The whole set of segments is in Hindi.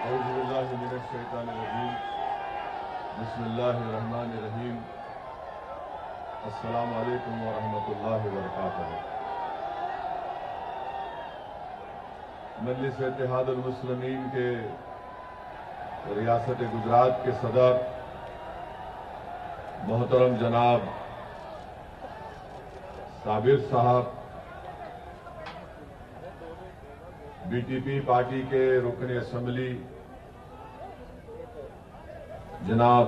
औज़ुबिल्लाहिमिनश्शैतानिर्रजीम। बिस्मिल्लाहिर्रहमानिर्रहीम। अस्सलामु अलैकुम वरहमतुल्लाहि वबरकातुहू। मजलिस इत्तेहादुल मुस्लिमीन के रियासत गुजरात के सदर मोहतरम जनाब साबिर साहब, बीटीपी पार्टी के रुकन असम्बली जनाब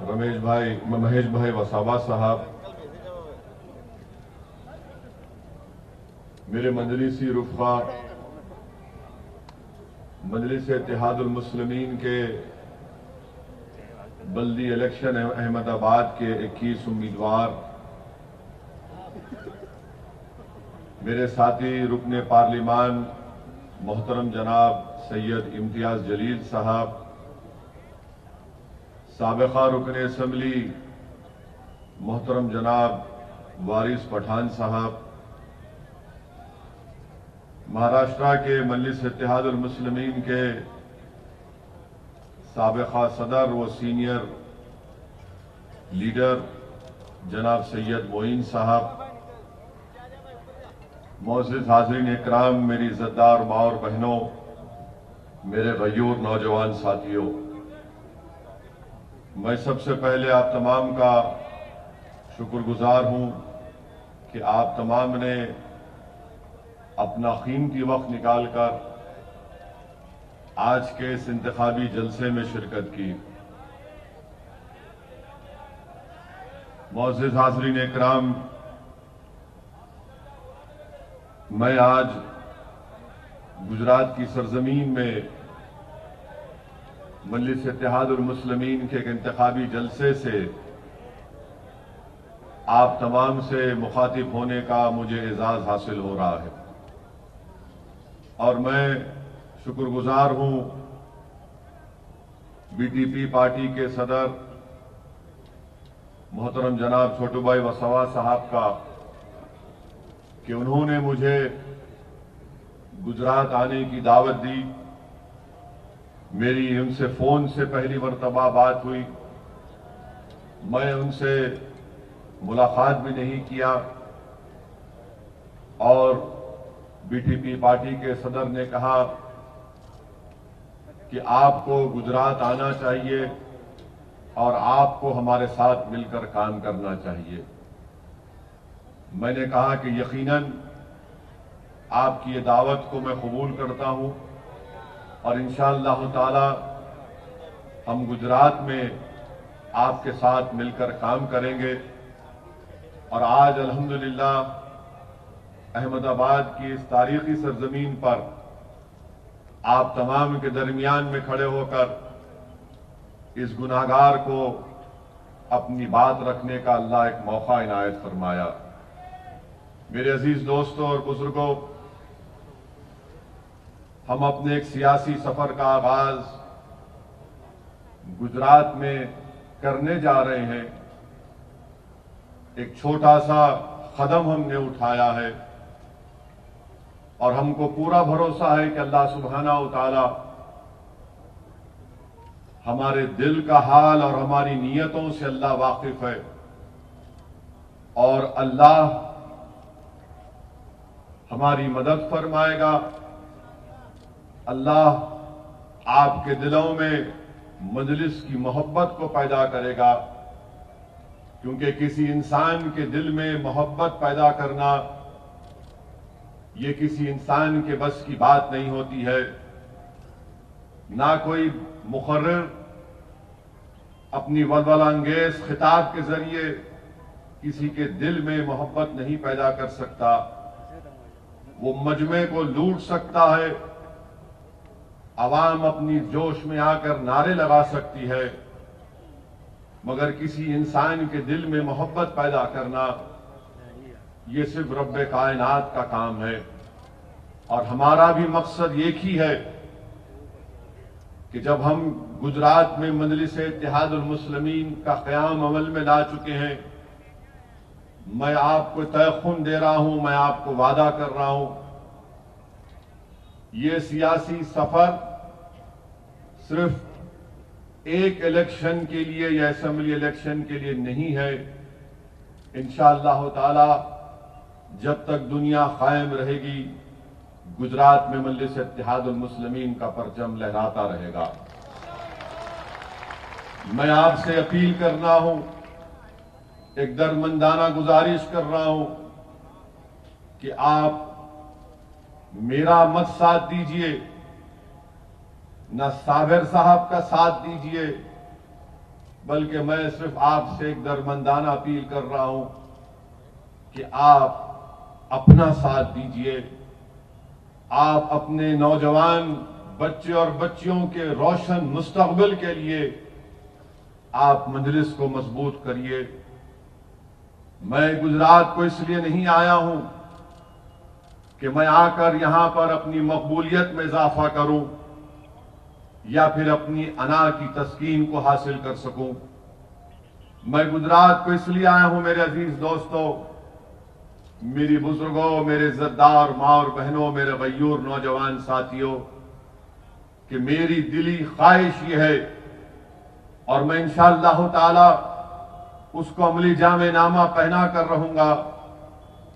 महेश भाई वसावा साहब, मेरे मजलिसी रुफ़ा, मजलिस इत्तेहादुल मुस्लिमीन के बल्दी इलेक्शन अहमदाबाद के 21 उम्मीदवार, मेरे साथी रुकन पार्लिमान मोहतरम जनाब सैयद इम्तियाज जलील साहब, साबिक़ा रुकन असम्बली मोहतरम जनाब वारिस पठान साहब, महाराष्ट्र के मजलिस इत्तेहादुल मुस्लिमीन के साबिक़ा सदर व सीनियर लीडर जनाब सैयद मोइन साहब, मोअज़्ज़िज़ हाज़रीन इकराम, मेरी इज़्ज़तदार माँ और बहनों, मेरे गयूर नौजवान साथियों, मैं सबसे पहले आप तमाम का शुक्रगुजार हूं कि आप तमाम ने अपना कीमती वक्त निकालकर आज के इस इंतखाबी जलसे में शिरकत की। मुअज़्ज़िज़ हाज़रीन इकराम, मैं आज गुजरात की सरजमीन में मजलिस इत्तेहादुल मुस्लिमीन के एक इंतखाबी जलसे से आप तमाम से मुखातिब होने का मुझे एजाज हासिल हो रहा है और मैं शुक्रगुजार हूं बीटीपी पार्टी के सदर मोहतरम जनाब छोटू भाई वसावा साहब का कि उन्होंने मुझे गुजरात आने की दावत दी। मेरी उनसे फोन से पहली मर्तबा बात हुई, मैं उनसे मुलाकात भी नहीं किया और बीटीपी पार्टी के सदर ने कहा कि आपको गुजरात आना चाहिए और आपको हमारे साथ मिलकर काम करना चाहिए। मैंने कहा कि यकीनन आपकी ये दावत को मैं कबूल करता हूं और इंशाअल्लाह ताला हम गुजरात में आपके साथ मिलकर काम करेंगे। और आज अल्हम्दुलिल्लाह अहमदाबाद की इस तारीखी सरजमीन पर आप तमाम के दरमियान में खड़े होकर इस गुनाहगार को अपनी बात रखने का अल्लाह एक मौका इनायत फरमाया। मेरे अजीज दोस्तों और बुजुर्गों, हम अपने एक सियासी सफर का आगाज गुजरात में करने जा रहे हैं। एक छोटा सा कदम हमने उठाया है और हमको पूरा भरोसा है कि अल्लाह सुब्हानहू व तआला हमारे दिल का हाल और हमारी नीयतों से अल्लाह वाकिफ है और अल्लाह हमारी मदद फरमाएगा। अल्लाह आपके दिलों में मजलिस की मोहब्बत को पैदा करेगा, क्योंकि किसी इंसान के दिल में मोहब्बत पैदा करना ये किसी इंसान के बस की बात नहीं होती है। ना कोई मुकर्रिर अपनी वल्वलांगेज खिताब के जरिए किसी के दिल में मोहब्बत नहीं पैदा कर सकता। वो मजमे को लूट सकता है, आवाम अपनी जोश में आकर नारे लगा सकती है, मगर किसी इंसान के दिल में मोहब्बत पैदा करना ये सिर्फ रब्बे कायनात का काम है। और हमारा भी मकसद एक ही है कि जब हम गुजरात में मजलिस इत्तेहादुल मुस्लिमीन का क़याम अमल में ला चुके हैं, मैं आपको तयखुन दे रहा हूं, मैं आपको वादा कर रहा हूं, ये सियासी सफर सिर्फ एक इलेक्शन के लिए या असेंबली इलेक्शन के लिए नहीं है। इंशाअल्लाह ताला जब तक दुनिया कायम रहेगी, गुजरात में मजलिस इत्तेहादुल मुस्लिमीन का परचम लहराता रहेगा। मैं आपसे अपील कर रहा हूं, एक दरमंदाना गुजारिश कर रहा हूं कि आप मेरा मत साथ दीजिए, न साबिर साहब का साथ दीजिए, बल्कि मैं सिर्फ आपसे एक दरमंदाना अपील कर रहा हूं कि आप अपना साथ दीजिए। आप अपने नौजवान बच्चे और बच्चियों के रोशन मुस्तकबिल के लिए आप मजलिस को मजबूत करिए। मैं गुजरात को इसलिए नहीं आया हूं कि मैं आकर यहां पर अपनी मकबूलियत में इजाफा करूं या फिर अपनी अना की तस्कीन को हासिल कर सकूं। मैं गुजरात को इसलिए आया हूं मेरे अजीज दोस्तों, मेरी बुजुर्गों, मेरे इज्जतदार मां और बहनों, मेरे गयूर नौजवान साथियों, कि मेरी दिली ख्वाहिश ये है और मैं इंशाअल्लाह ताला उसको अमली जामे नामा पहना कर रहूंगा।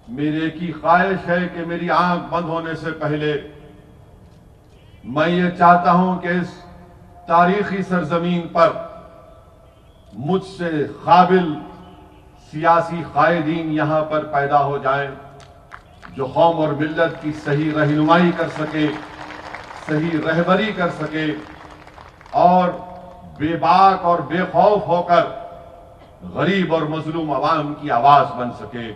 मेरी एक ही ख्वाहिश है कि मेरी आंख बंद होने से पहले मैं ये चाहता हूं कि इस तारीखी सरजमीन पर मुझसे काबिल सियासी कायदीन यहां पर पैदा हो जाए, जो कौम और मिल्लत की सही रहनुमाई कर सके, सही रहबरी कर सके और बेबाक और बेखौफ होकर गरीब और मजलूम अवाम की आवाज बन सके,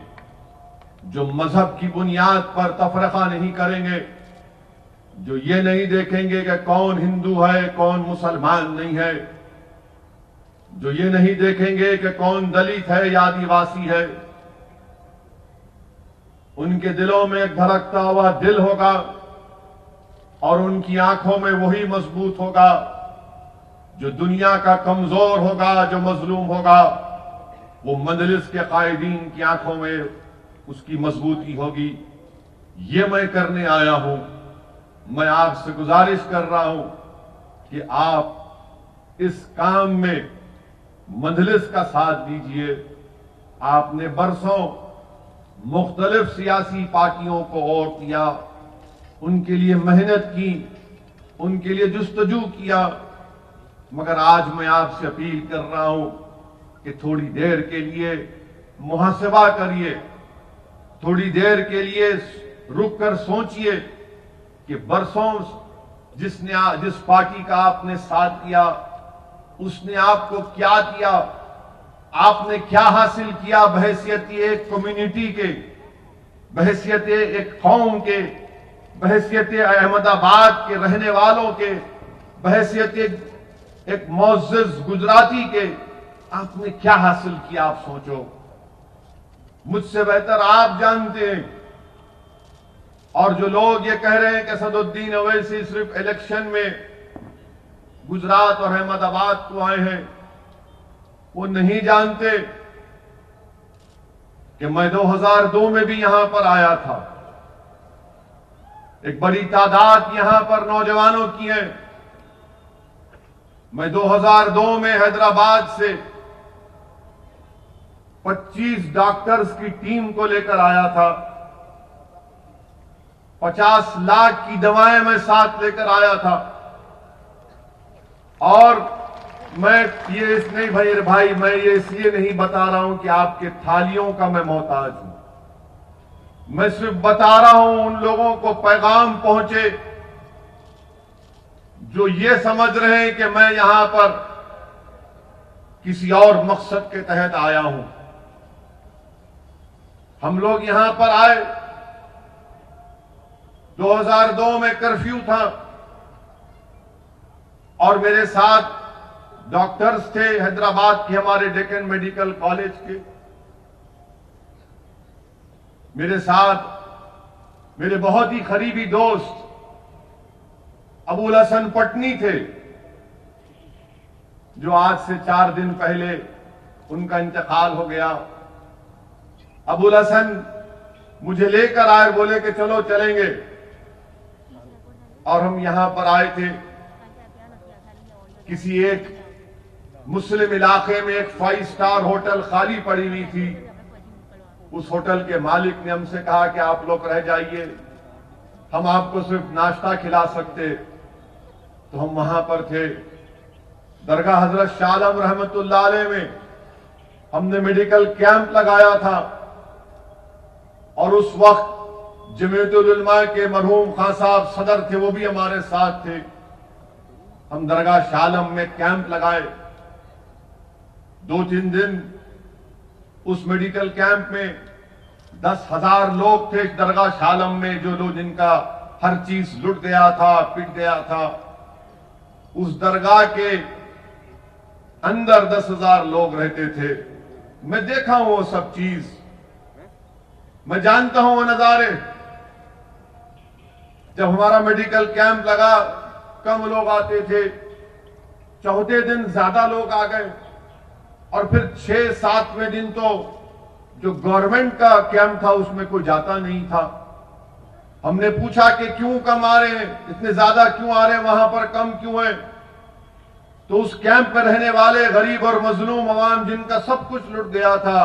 जो मजहब की बुनियाद पर तफरका नहीं करेंगे, जो ये नहीं देखेंगे कि कौन हिंदू है कौन मुसलमान नहीं है, जो ये नहीं देखेंगे कि कौन दलित है या आदिवासी है। उनके दिलों में एक धड़कता हुआ दिल होगा और उनकी आंखों में वही मजबूत होगा जो दुनिया का कमजोर होगा, जो मजलूम होगा, वो मजलिस के कायदीन की आंखों में उसकी मजबूती होगी। ये मैं करने आया हूं। मैं आपसे गुजारिश कर रहा हूं कि आप इस काम में मजलिस का साथ दीजिए। आपने बरसों मुख्तलिफ सियासी पार्टियों को वोट दिया, उनके लिए मेहनत की, उनके लिए जुस्तजू किया, मगर आज मैं आपसे अपील कर रहा हूं कि थोड़ी देर के लिए मुहासबा करिए, थोड़ी देर के लिए रुक कर सोचिए कि बरसों जिस पार्टी का आपने साथ दिया उसने आपको क्या दिया, आपने क्या हासिल किया बहैसियत एक कम्युनिटी के, बहैसियत एक कौम के, बहैसियत अहमदाबाद के रहने वालों के, बहैसियत एक मोअज़्ज़िज़ गुजराती के, आपने क्या हासिल किया आप सोचो। मुझसे बेहतर आप जानते हैं। और जो लोग ये कह रहे हैं कि असदुद्दीन ओवैसी सिर्फ इलेक्शन में गुजरात और अहमदाबाद को आए हैं, वो नहीं जानते कि मैं 2002 में भी यहां पर आया था। एक बड़ी तादाद यहां पर नौजवानों की है। मैं 2002 में हैदराबाद से 25 डॉक्टर्स की टीम को लेकर आया था। 50 लाख की दवाएं मैं साथ लेकर आया था। और मैं ये नहीं भाई मैं ये इसलिए नहीं बता रहा हूं कि आपके थालियों का मैं मोहताज हूं। मैं सिर्फ बता रहा हूं उन लोगों को पैगाम पहुंचे जो ये समझ रहे हैं कि मैं यहां पर किसी और मकसद के तहत आया हूं। हम लोग यहां पर आए, 2002 में कर्फ्यू था और मेरे साथ डॉक्टर्स थे हैदराबाद के, हमारे डेक्कन मेडिकल कॉलेज के। मेरे साथ मेरे बहुत ही करीबी दोस्त अबुल हसन पटनी थे, जो आज से 4 दिन पहले उनका इंतकाल हो गया। अबुल हसन मुझे लेकर आए, बोले कि चलो चलेंगे, और हम यहां पर आए थे। किसी एक मुस्लिम इलाके में एक 5 स्टार होटल खाली पड़ी हुई थी। उस होटल के मालिक ने हमसे कहा कि आप लोग रह जाइए, हम आपको सिर्फ नाश्ता खिला सकते। तो हम वहां पर थे। दरगाह हजरत शाह आलम रहमतुल्लाह अलैह में हमने मेडिकल कैंप लगाया था और उस वक्त जमीयतुल उलमा के मरहूम खान साहब सदर थे, वो भी हमारे साथ थे। हम दरगाह शाह आलम में कैंप लगाए। 2-3 दिन उस मेडिकल कैंप में 10,000 लोग थे दरगाह शाह आलम में, जो लोग जिनका हर चीज लुट गया था, पिट गया था। उस दरगाह के अंदर 10,000 लोग रहते थे। मैं देखा हूं वो सब चीज, मैं जानता हूं वो नजारे। जब हमारा मेडिकल कैंप लगा कम लोग आते थे, चौथे दिन ज्यादा लोग आ गए और फिर 6-7वें दिन तो जो गवर्नमेंट का कैंप था उसमें कोई जाता नहीं था। हमने पूछा कि क्यों कम आ रहे हैं, इतने ज्यादा क्यों आ रहे हैं, वहां पर कम क्यों है? तो उस कैंप में रहने वाले गरीब और मजलूम अवाम जिनका सब कुछ लुट गया था,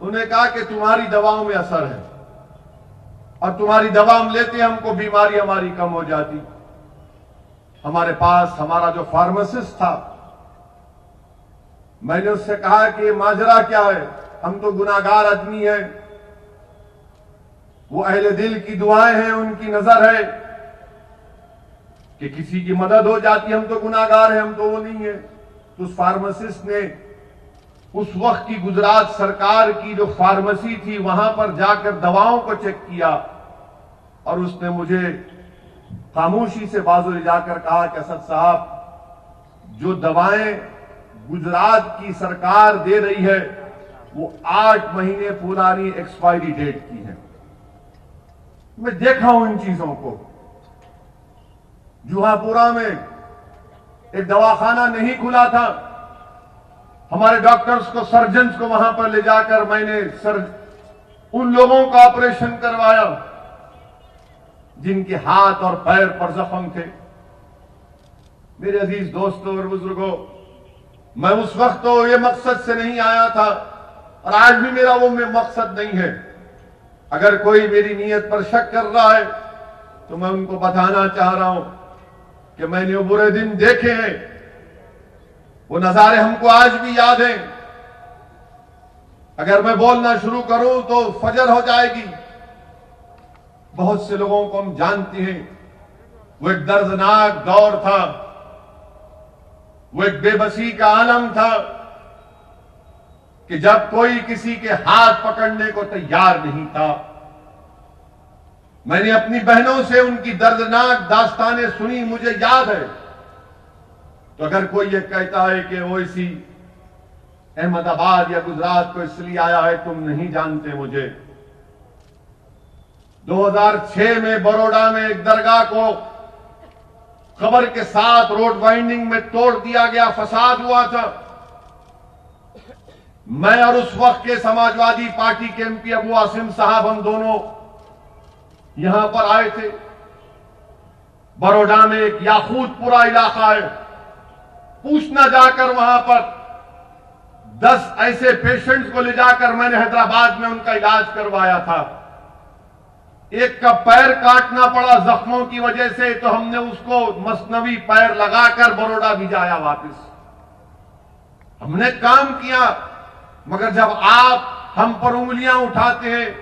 उन्हें कहा कि तुम्हारी दवाओं में असर है और तुम्हारी दवा हम लेते हमको बीमारी हमारी कम हो जाती। हमारे पास हमारा जो फार्मासिस्ट था, मैंने उससे कहा कि माजरा क्या है, हम तो गुनाहगार आदमी हैं, वो अहले दिल की दुआएं हैं, उनकी नजर है कि किसी की मदद हो जाती, हम तो गुनाहगार हैं, हम तो वो नहीं है। तो उस फार्मासिस्ट ने उस वक्त की गुजरात सरकार की जो फार्मेसी थी वहां पर जाकर दवाओं को चेक किया और उसने मुझे खामोशी से बाजू ले जाकर कहा कि असद साहब, जो दवाएं गुजरात की सरकार दे रही है वो 8 महीने पुरानी एक्सपायरी डेट की है। मैं देखा हूं इन चीजों को। जुहापुरा में एक दवाखाना नहीं खुला था, हमारे डॉक्टर्स को, सर्जन्स को वहां पर ले जाकर मैंने उन लोगों का ऑपरेशन करवाया जिनके हाथ और पैर पर जख्म थे। मेरे अजीज दोस्तों और बुजुर्गों, मैं उस वक्त तो ये मकसद से नहीं आया था और आज भी मेरा वो मकसद नहीं है। अगर कोई मेरी नीयत पर शक कर रहा है तो मैं उनको बताना चाह रहा हूं कि मैंने वो बुरे दिन देखे हैं, वो नजारे हमको आज भी याद हैं। अगर मैं बोलना शुरू करूं तो फजर हो जाएगी। बहुत से लोगों को हम जानते हैं, वो एक दर्दनाक दौर था, वो एक बेबसी का आलम था कि जब कोई किसी के हाथ पकड़ने को तैयार नहीं था। मैंने अपनी बहनों से उनकी दर्दनाक दास्तानें सुनी, मुझे याद है। तो अगर कोई ये कहता है कि वो इसी अहमदाबाद या गुजरात को इसलिए आया है, तुम नहीं जानते मुझे। 2006 में बड़ौदा में एक दरगाह को खबर के साथ रोड वाइंडिंग में तोड़ दिया गया, फसाद हुआ था। मैं और उस वक्त के समाजवादी पार्टी के एमपी अबू आसिम साहब, हम दोनों यहां पर आए थे। बड़ौदा में एक याकूतपुरा इलाका है, पूछना जाकर वहां पर 10 ऐसे पेशेंट्स को ले जाकर मैंने हैदराबाद में उनका इलाज करवाया था। एक का पैर काटना पड़ा जख्मों की वजह से, तो हमने उसको मसनवी पैर लगाकर बड़ौदा भिजाया वापस। हमने काम किया, मगर जब आप हम पर उंगलियां उठाते हैं,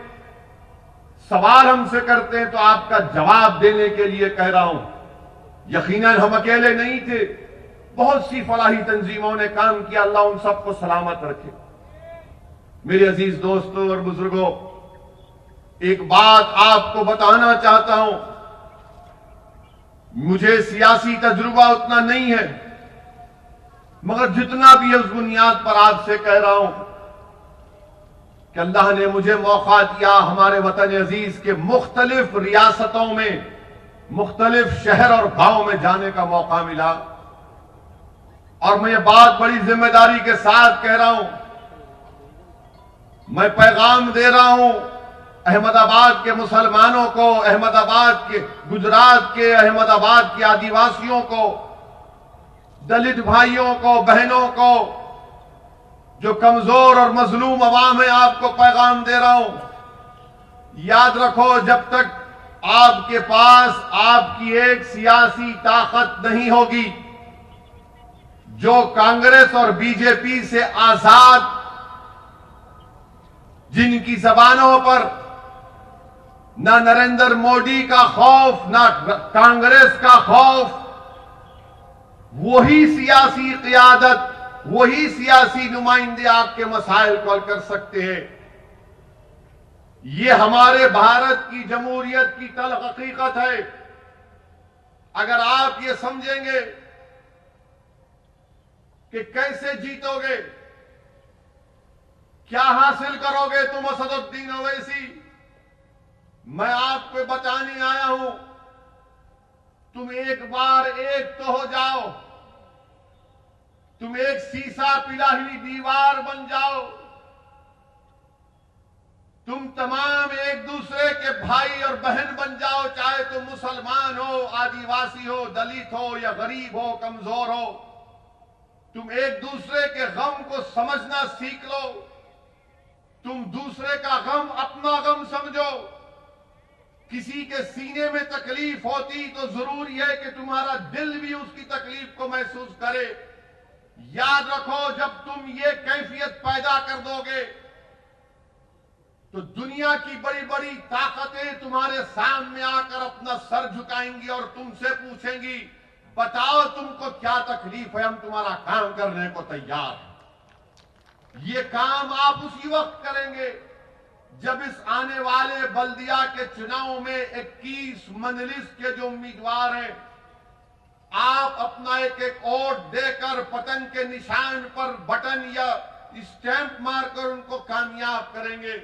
सवाल हमसे करते हैं, तो आपका जवाब देने के लिए कह रहा हूं। यकीनन हम अकेले नहीं थे, बहुत सी फलाही तंजीमों ने काम किया, अल्लाह उन सबको सलामत रखे। मेरे अजीज दोस्तों और बुजुर्गों, एक बात आपको बताना चाहता हूं। मुझे सियासी तजुर्बा उतना नहीं है, मगर जितना भी है उस बुनियाद पर आपसे कह रहा हूं कि अल्लाह ने मुझे मौका दिया, हमारे वतन अजीज के मुख्तलिफ रियासतों में, मुख्तलिफ शहर और गांव में जाने का मौका मिला। और मैं ये बात बड़ी जिम्मेदारी के साथ कह रहा हूं, मैं पैगाम दे रहा हूं अहमदाबाद के मुसलमानों को, अहमदाबाद के, गुजरात के, अहमदाबाद के आदिवासियों को दलित भाइयों को, बहनों को, जो कमजोर और मजलूम अवाम है, आपको पैगाम दे रहा हूं, याद रखो, जब तक आपके पास आपकी एक सियासी ताकत नहीं होगी जो कांग्रेस और बीजेपी से आजाद, जिनकी जबानों पर ना नरेंद्र मोदी का खौफ, ना कांग्रेस का खौफ, वही सियासी क़ियादत, वही सियासी नुमाइंदे आपके मसाइल को हल कर सकते हैं। ये हमारे भारत की जमहूरियत की तल्ख हकीकत है। अगर आप ये समझेंगे कि कैसे जीतोगे, क्या हासिल करोगे तुम असदुद्दीन ओवैसी, मैं आपको बताने आया हूं, तुम एक बार एक तो हो जाओ, तुम एक शीशा पिला हुई दीवार बन जाओ, तुम तमाम एक दूसरे के भाई और बहन बन जाओ, चाहे तुम मुसलमान हो, आदिवासी हो, दलित हो या गरीब हो, कमजोर हो। तुम एक दूसरे के गम को समझना सीख लो, तुम दूसरे का गम अपना गम समझो। किसी के सीने में तकलीफ होती तो जरूरी है कि तुम्हारा दिल भी उसकी तकलीफ को महसूस करे। याद रखो, जब तुम ये कैफियत पैदा कर दोगे तो दुनिया की बड़ी बड़ी ताकतें तुम्हारे सामने आकर अपना सर झुकाएंगी और तुमसे पूछेंगी, बताओ तुमको क्या तकलीफ है, हम तुम्हारा काम करने को तैयार हैं। ये काम आप उसी वक्त करेंगे जब इस आने वाले बल्दिया के चुनाव में 21 मंजलिस के जो उम्मीदवार हैं, आप अपना एक एक वोट देकर पतंग के निशान पर बटन या स्टैंप मारकर उनको कामयाब करेंगे।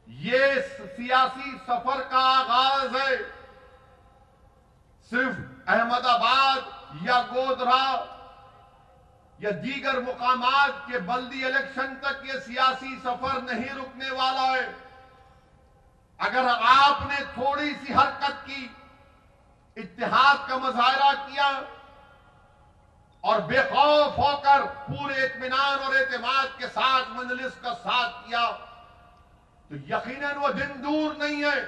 ये सियासी सफर का आगाज है। सिर्फ अहमदाबाद या गोधरा या दीगर मुकामात के बल्दी इलेक्शन तक ये सियासी सफर नहीं रुकने वाला है। अगर आपने थोड़ी सी हरकत की, इत्तेहाद का मुजाहरा किया और बेखौफ होकर पूरे इत्मीनान और एतमाद के साथ मजलिस का साथ किया, तो यकीनन वो दिन दूर नहीं है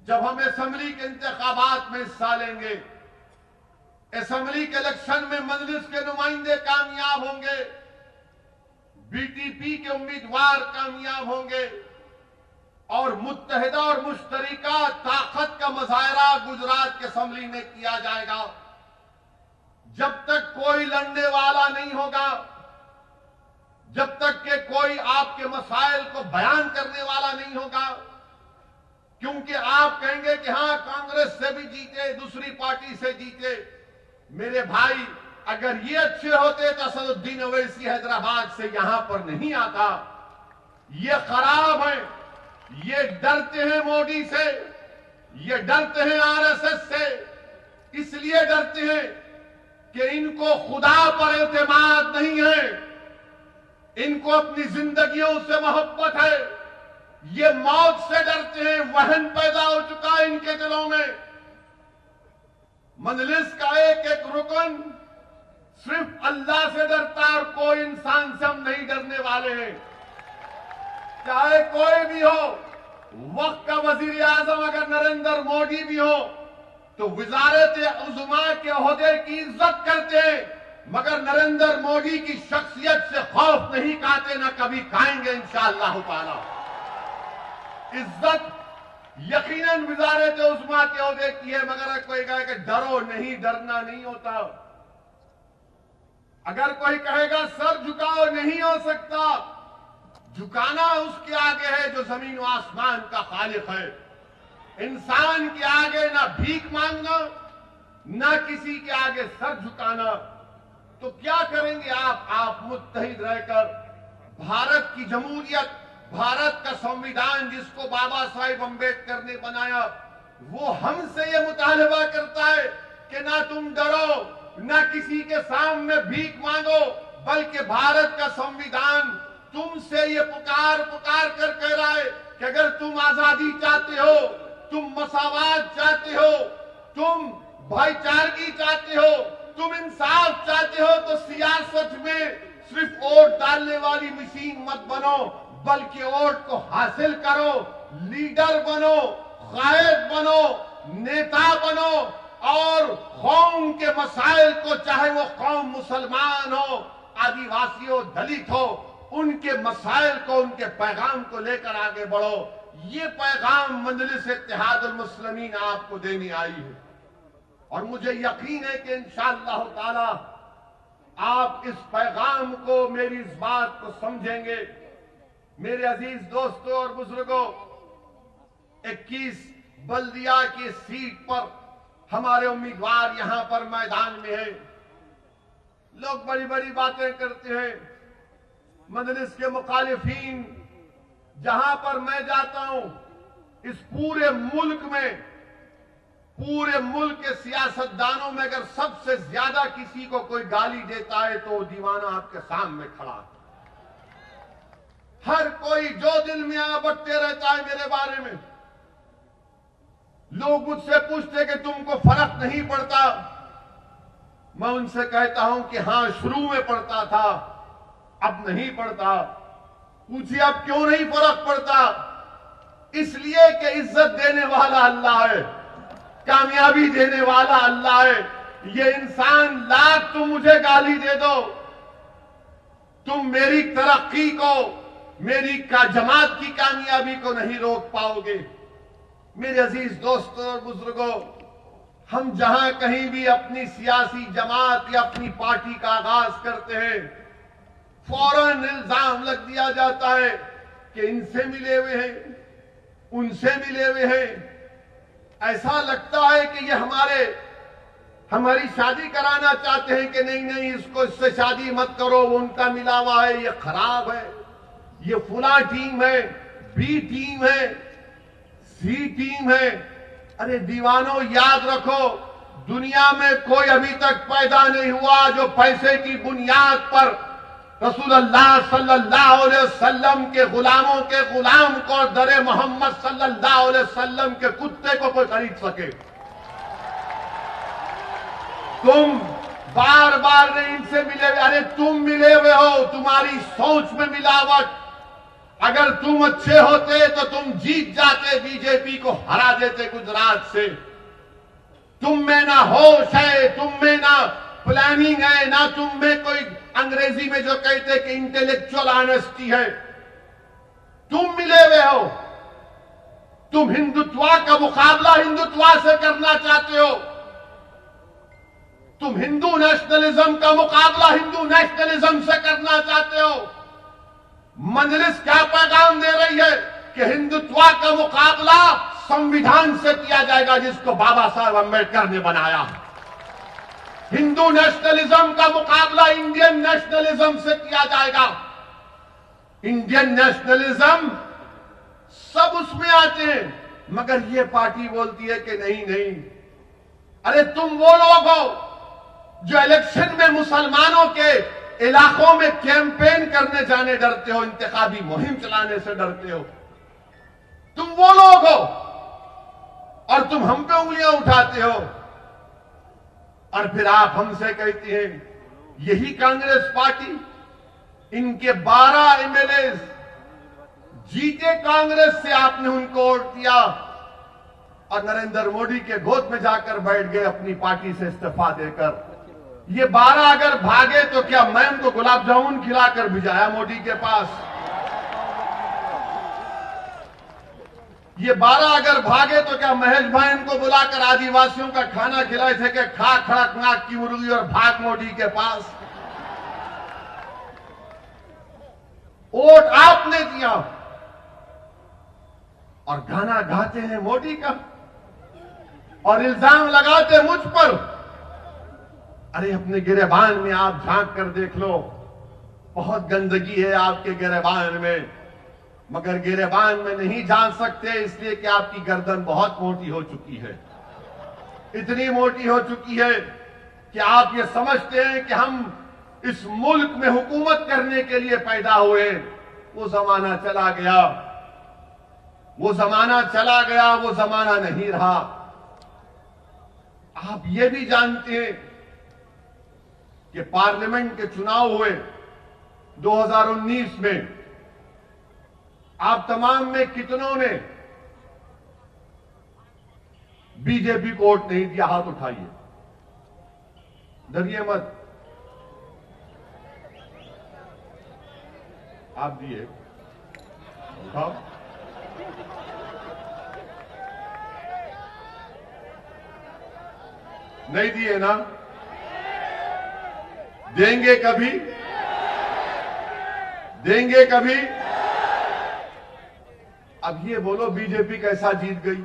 जब हम असेंबली के इंतखाबात में हिस्सा लेंगे, असेंबली के इलेक्शन में मजलिस के नुमाइंदे कामयाब होंगे, बीटीपी के उम्मीदवार कामयाब होंगे और मुत्तहिदा और मुश्तरिका ताकत का मुजाहरा गुजरात के असेंबली में किया जाएगा। जब तक कोई लड़ने वाला नहीं होगा, जब तक कि कोई आपके मसाइल को बयान करने वाला नहीं होगा, क्योंकि आप कहेंगे कि हां कांग्रेस से भी जीते, दूसरी पार्टी से जीते। मेरे भाई, अगर ये अच्छे होते तो असदुद्दीन ओवैसी हैदराबाद से यहां पर नहीं आता। ये खराब है, ये डरते हैं मोदी से, ये डरते हैं आरएसएस से, इसलिए डरते हैं कि इनको खुदा पर एतमाद नहीं है, इनको अपनी जिंदगियों से मोहब्बत है। ये मौत से डरते हैं, वहन पैदा हो चुका है इनके दिलों में। मजलिस का एक एक रुकन सिर्फ अल्लाह से डरता है और कोई इंसान से हम नहीं डरने वाले हैं, चाहे कोई भी हो। वक्त का वजीर आजम अगर नरेंद्र मोदी भी हो तो वजारत उज़्मा के ओहदे की इज्जत करते हैं, मगर नरेंद्र मोदी की शख्सियत से खौफ नहीं खाते, ना कभी खाएंगे इंशाअल्लाह ताला। इज्जत यकीनन वजारत उज़्मा के ओहदे की है, मगर कोई कहे कि डरो नहीं, डरना नहीं होता। अगर कोई कहेगा सर झुकाओ, नहीं हो सकता। झुकाना उसके आगे है जो जमीन व आसमान का खालिक है। इंसान के आगे ना भीख मांगना, ना किसी के आगे सर झुकाना। तो क्या करेंगे आप मुत्तहिद रहकर भारत की जमहूरियत, भारत का संविधान जिसको बाबा साहिब अम्बेडकर ने बनाया, वो हमसे ये मुतालबा करता है कि ना तुम डरो, ना किसी के सामने भीख मांगो, बल्कि भारत का संविधान तुमसे ये पुकार कर कह रहा है कि अगर तुम आजादी चाहते हो, तुम मसावात चाहते हो, तुम भाईचारगी चाहते हो, निकालने वाली मशीन मत बनो, बल्कि वोट को हासिल करो, लीडर बनो, कायद बनो, नेता बनो और कौम के मसाइल को, चाहे वो कौम मुसलमान हो, आदिवासी हो, दलित हो, उनके मसाइल को, उनके पैगाम को लेकर आगे बढ़ो। ये पैगाम मजलिस इत्तेहादुल मुस्लिमीन आपको देनी आई है और मुझे यकीन है कि इंशाअल्लाह ताला आप इस पैगाम को, मेरी इस बात को समझेंगे। मेरे अजीज दोस्तों और बुजुर्गों, 21 बल्दिया की सीट पर हमारे उम्मीदवार यहां पर मैदान में हैं। लोग बड़ी बड़ी बातें करते हैं। मजलिस के मुखालिफीन, जहां पर मैं जाता हूं, इस पूरे मुल्क के सियासतदानों में अगर सबसे ज्यादा किसी को कोई गाली देता है तो वो दीवाना आपके सामने खड़ा है। हर कोई जो दिल में आ बटते रहता है मेरे बारे में। लोग मुझसे पूछते कि तुमको फर्क नहीं पड़ता। मैं उनसे कहता हूं कि हां, शुरू में पड़ता था, अब नहीं पड़ता। पूछिए अब क्यों नहीं फर्क पड़ता? इसलिए कि इज्जत देने वाला अल्लाह है, कामयाबी देने वाला अल्लाह है। ये इंसान लाख तुम मुझे गाली दे दो, तुम मेरी तरक्की को, मेरी जमात की कामयाबी को नहीं रोक पाओगे। मेरे अजीज दोस्तों और बुजुर्गों, हम जहां कहीं भी अपनी सियासी जमात या अपनी पार्टी का आगाज करते हैं, फौरन इल्जाम लग दिया जाता है कि इनसे मिले हुए हैं, उनसे मिले हुए हैं। ऐसा लगता है कि ये हमारी शादी कराना चाहते हैं कि नहीं, इसको इससे शादी मत करो, वो उनका मिला हुआ है, ये खराब है, ये फुला टीम है, बी टीम है, सी टीम है। अरे दीवानों, याद रखो, दुनिया में कोई अभी तक पैदा नहीं हुआ जो पैसे की बुनियाद पर रसूलुल्लाह सल्लल्लाहु अलैहि वसल्लम के गुलामों के गुलाम को दरे मोहम्मद सल्लल्लाहु अलैहि वसल्लम के कुत्ते को कोई खरीद सके। तुम बार बार नहीं इनसे मिले हुए। अरे तुम मिले हुए हो, तुम्हारी सोच में मिलावट। अगर तुम अच्छे होते तो तुम जीत जाते, बीजेपी को हरा देते गुजरात से। तुम में ना होश है, तुम में ना प्लानिंग है, ना तुम में कोई अंग्रेजी में जो कहते कि इंटेलेक्चुअल ऑनेस्टी है। तुम मिले हुए हो, तुम हिंदुत्व का मुकाबला हिंदुत्व से करना चाहते हो, तुम हिंदू नेशनलिज्म का मुकाबला हिंदू नेशनलिज्म से करना चाहते हो। मजलिस क्या पैगाम दे रही है कि हिंदुत्व का मुकाबला संविधान से किया जाएगा जिसको बाबा साहब अम्बेडकर ने बनाया। हिंदू नेशनलिज्म का मुकाबला इंडियन नेशनलिज्म से किया जाएगा। इंडियन नेशनलिज्म सब उसमें आते हैं, मगर ये पार्टी बोलती है कि नहीं। अरे तुम वो लोग हो जो इलेक्शन में मुसलमानों के इलाकों में कैंपेन करने जाने डरते हो, इंतखाबी मुहिम चलाने से डरते हो। तुम वो लोग हो और तुम हम पे उंगलियां उठाते हो और फिर आप हमसे कहते हैं यही कांग्रेस पार्टी, इनके 12 एमएलए जीते कांग्रेस से, आपने उनको वोट दिया और नरेंद्र मोदी के गोद में जाकर बैठ गए अपनी पार्टी से इस्तीफा देकर। ये 12 अगर भागे तो क्या मैं उनको गुलाब जामुन खिलाकर भिजाया मोदी के पास? ये 12 अगर भागे तो क्या महेश भाई इनको बुलाकर आदिवासियों का खाना खिलाए थे कि खा खड़कनाथ की मुर्गी और भाग मोदी के पास? वोट आपने दिया और गाना गाते हैं मोदी का और इल्जाम लगाते मुझ पर। अरे अपने गिरेबान में आप झांक कर देख लो, बहुत गंदगी है आपके गिरेबान में, मगर गिरेबान में नहीं जान सकते इसलिए कि आपकी गर्दन बहुत मोटी हो चुकी है। इतनी मोटी हो चुकी है कि आप ये समझते हैं कि हम इस मुल्क में हुकूमत करने के लिए पैदा हुए। वो जमाना चला गया, वो जमाना चला गया, वो जमाना नहीं रहा। आप ये भी जानते हैं कि पार्लियामेंट के चुनाव हुए, 2019 में आप तमाम में कितनों ने बीजेपी को वोट नहीं दिया? हाथ उठाइए, डरिए मत। आप दिए, उठाओ। नहीं दिए ना? देंगे कभी? देंगे कभी? अब ये बोलो बीजेपी कैसा जीत गई?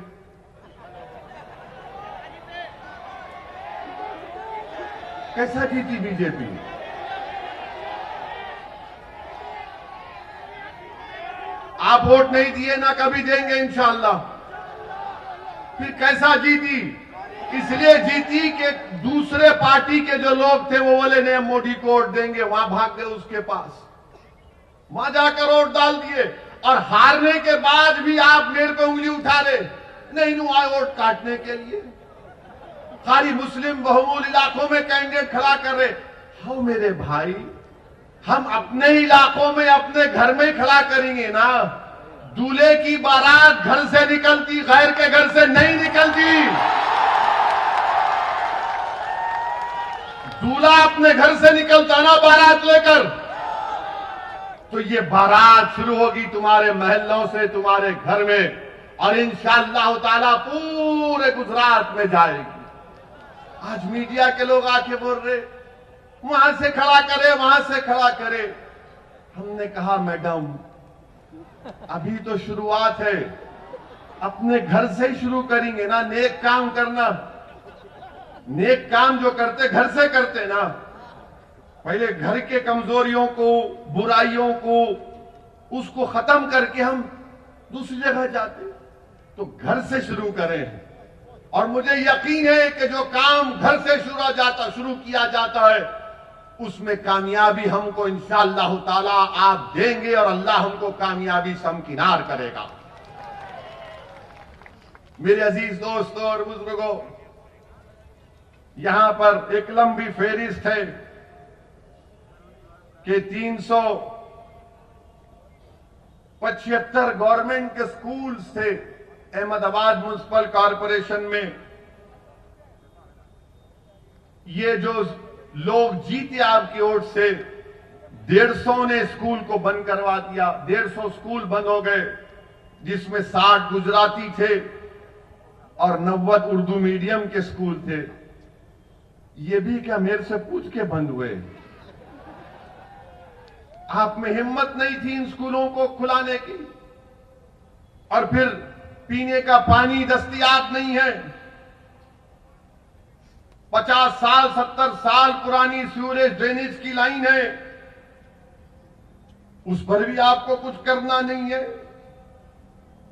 कैसा जीती बीजेपी? आप वोट नहीं दिए ना, कभी देंगे इंशाअल्लाह। फिर कैसा जीती? इसलिए जीती कि दूसरे पार्टी के जो लोग थे वो बोले नहीं, मोदी को वोट देंगे, वहां भाग गए उसके पास, वहां जाकर वोट डाल दिए। और हारने के बाद भी आप मेरे पे उंगली उठा रहे, नहीं नु आए वोट काटने के लिए। खाली मुस्लिम बहुमूल इलाकों में कैंडिडेट खड़ा कर रहे। हाँ मेरे भाई, हम अपने इलाकों में अपने घर में खड़ा करेंगे ना। दूल्हे की बारात घर से निकलती, गैर के घर से नहीं निकलती। दूल्हा अपने घर से निकलता ना बारात लेकर। तो ये बारात शुरू होगी तुम्हारे महल्लों से, तुम्हारे घर में, और इंशाअल्लाह ताला पूरे गुजरात में जाएगी। आज मीडिया के लोग आके बोल रहे वहां से खड़ा करे, वहां से खड़ा करे। हमने कहा मैडम अभी तो शुरुआत है, अपने घर से ही शुरू करेंगे ना। नेक काम करना, नेक काम जो करते घर से करते ना। पहले घर के कमजोरियों को, बुराइयों को, उसको खत्म करके हम दूसरी जगह जाते। तो घर से शुरू करें। और मुझे यकीन है कि जो काम घर से शुरू किया जाता है उसमें कामयाबी हमको इंशाअल्लाह ताला आप देंगे, और अल्लाह हमको कामयाबी से हमकिनार करेगा। मेरे अजीज दोस्तों और बुजुर्गों, यहां पर एक लंबी फेहरिस्त है कि 375 गवर्नमेंट के स्कूल्स थे अहमदाबाद म्युनिसिपल कॉरपोरेशन में। ये जो लोग जीते आपकी ओर से, 150 ने स्कूल को बंद करवा दिया। 150 स्कूल बंद हो गए, जिसमें 60 गुजराती थे और 90 उर्दू मीडियम के स्कूल थे। ये भी क्या मेरे से पूछ के बंद हुए? आप में हिम्मत नहीं थी इन स्कूलों को खुलाने की। और फिर पीने का पानी दस्तयाब नहीं है। 50 साल 70 साल पुरानी सीवरेज ड्रेनेज की लाइन है, उस पर भी आपको कुछ करना नहीं है।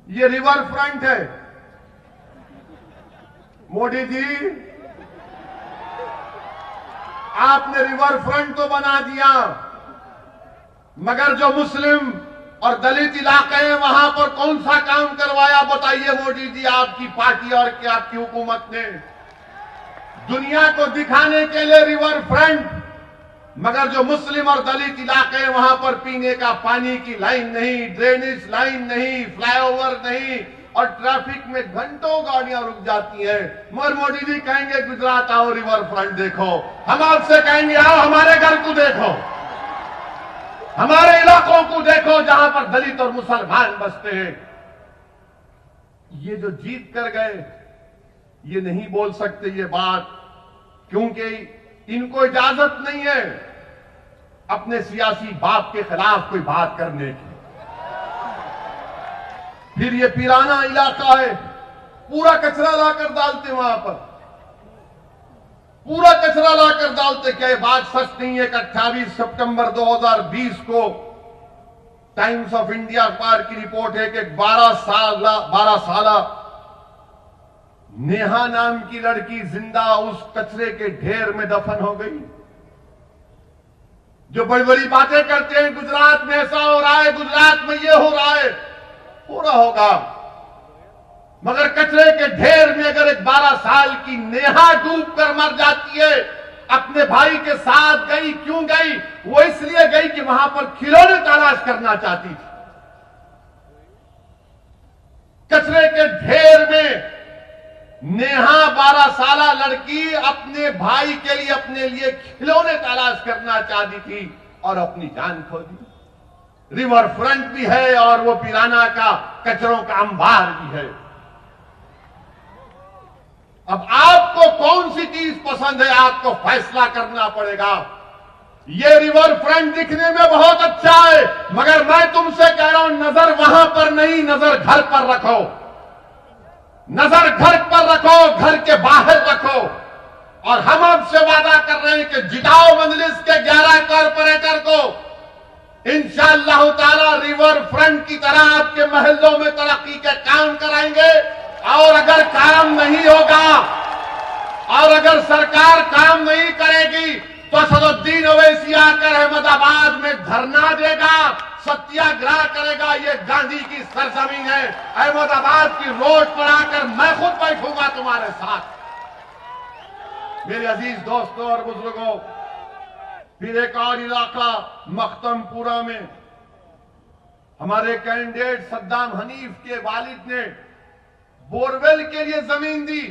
ये रिवर फ्रंट है। मोदी जी, आपने रिवर फ्रंट तो बना दिया, मगर जो मुस्लिम और दलित इलाके हैं वहां पर कौन सा काम करवाया? बताइए मोदी जी, आपकी पार्टी और क्या आपकी हुकूमत ने? दुनिया को दिखाने के लिए रिवर फ्रंट, मगर जो मुस्लिम और दलित इलाके हैं वहां पर पीने का पानी की लाइन नहीं, ड्रेनेज लाइन नहीं, फ्लाईओवर नहीं, और ट्रैफिक में घंटों गाड़ियां रुक जाती हैं। मगर मोदी जी कहेंगे गुजरात आओ, रिवर फ्रंट देखो। हम आपसे कहेंगे आओ हमारे घर को देखो, हमारे इलाकों को देखो जहां पर दलित और मुसलमान बसते हैं। ये जो जीत कर गए, ये नहीं बोल सकते ये बात, क्योंकि इनको इजाजत नहीं है अपने सियासी बाप के खिलाफ कोई बात करने की। फिर ये पिराना इलाका है, पूरा कचरा लाकर डालते वहां पर, पूरा कचरा लाकर डालते। क्या ये बात सच नहीं है कि 28 सितंबर 2020 को टाइम्स ऑफ इंडिया अखबार की रिपोर्ट है कि 12 साला नेहा नाम की लड़की जिंदा उस कचरे के ढेर में दफन हो गई। जो बड़ी बड़ी बातें करते हैं गुजरात में ऐसा हो रहा है, गुजरात में ये हो रहा है, हो रहा होगा, मगर कचरे के ढेर में अगर एक 12 साल की नेहा डूब कर मर जाती है, अपने भाई के साथ गई। क्यों गई? वो इसलिए गई कि वहां पर खिलौने तलाश करना चाहती थी। कचरे के ढेर में नेहा 12 साला लड़की अपने भाई के लिए, अपने लिए खिलौने तलाश करना चाहती थी और अपनी जान खो दी। रिवर फ्रंट भी है और वो पिराना का कचरों का अंबार भी है। अब आपको कौन सी चीज पसंद है, आपको फैसला करना पड़ेगा। ये रिवर फ्रंट दिखने में बहुत अच्छा है, मगर मैं तुमसे कह रहा हूं, नजर वहां पर नहीं, नजर घर पर रखो। नजर घर पर रखो, घर के बाहर रखो। और हम आपसे वादा कर रहे हैं कि जिताओ मजलिस के 11 कॉर्पोरेटर को। इंशाअल्लाह ताला रिवर फ्रंट की तरह आपके महलों में तरक्की के काम कराएंगे। और अगर काम नहीं होगा और अगर सरकार काम नहीं करेगी तो असदुद्दीन ओवैसी आकर अहमदाबाद में धरना देगा, सत्याग्रह करेगा। ये गांधी की सरजमीन है। अहमदाबाद की रोड पर आकर मैं खुद बैठूंगा तुम्हारे साथ। मेरे अजीज दोस्तों और बुजुर्गों, फिर एक और इलाका मख्तमपुरा में हमारे कैंडिडेट सद्दाम हनीफ के वालिद ने बोरवेल के लिए जमीन दी,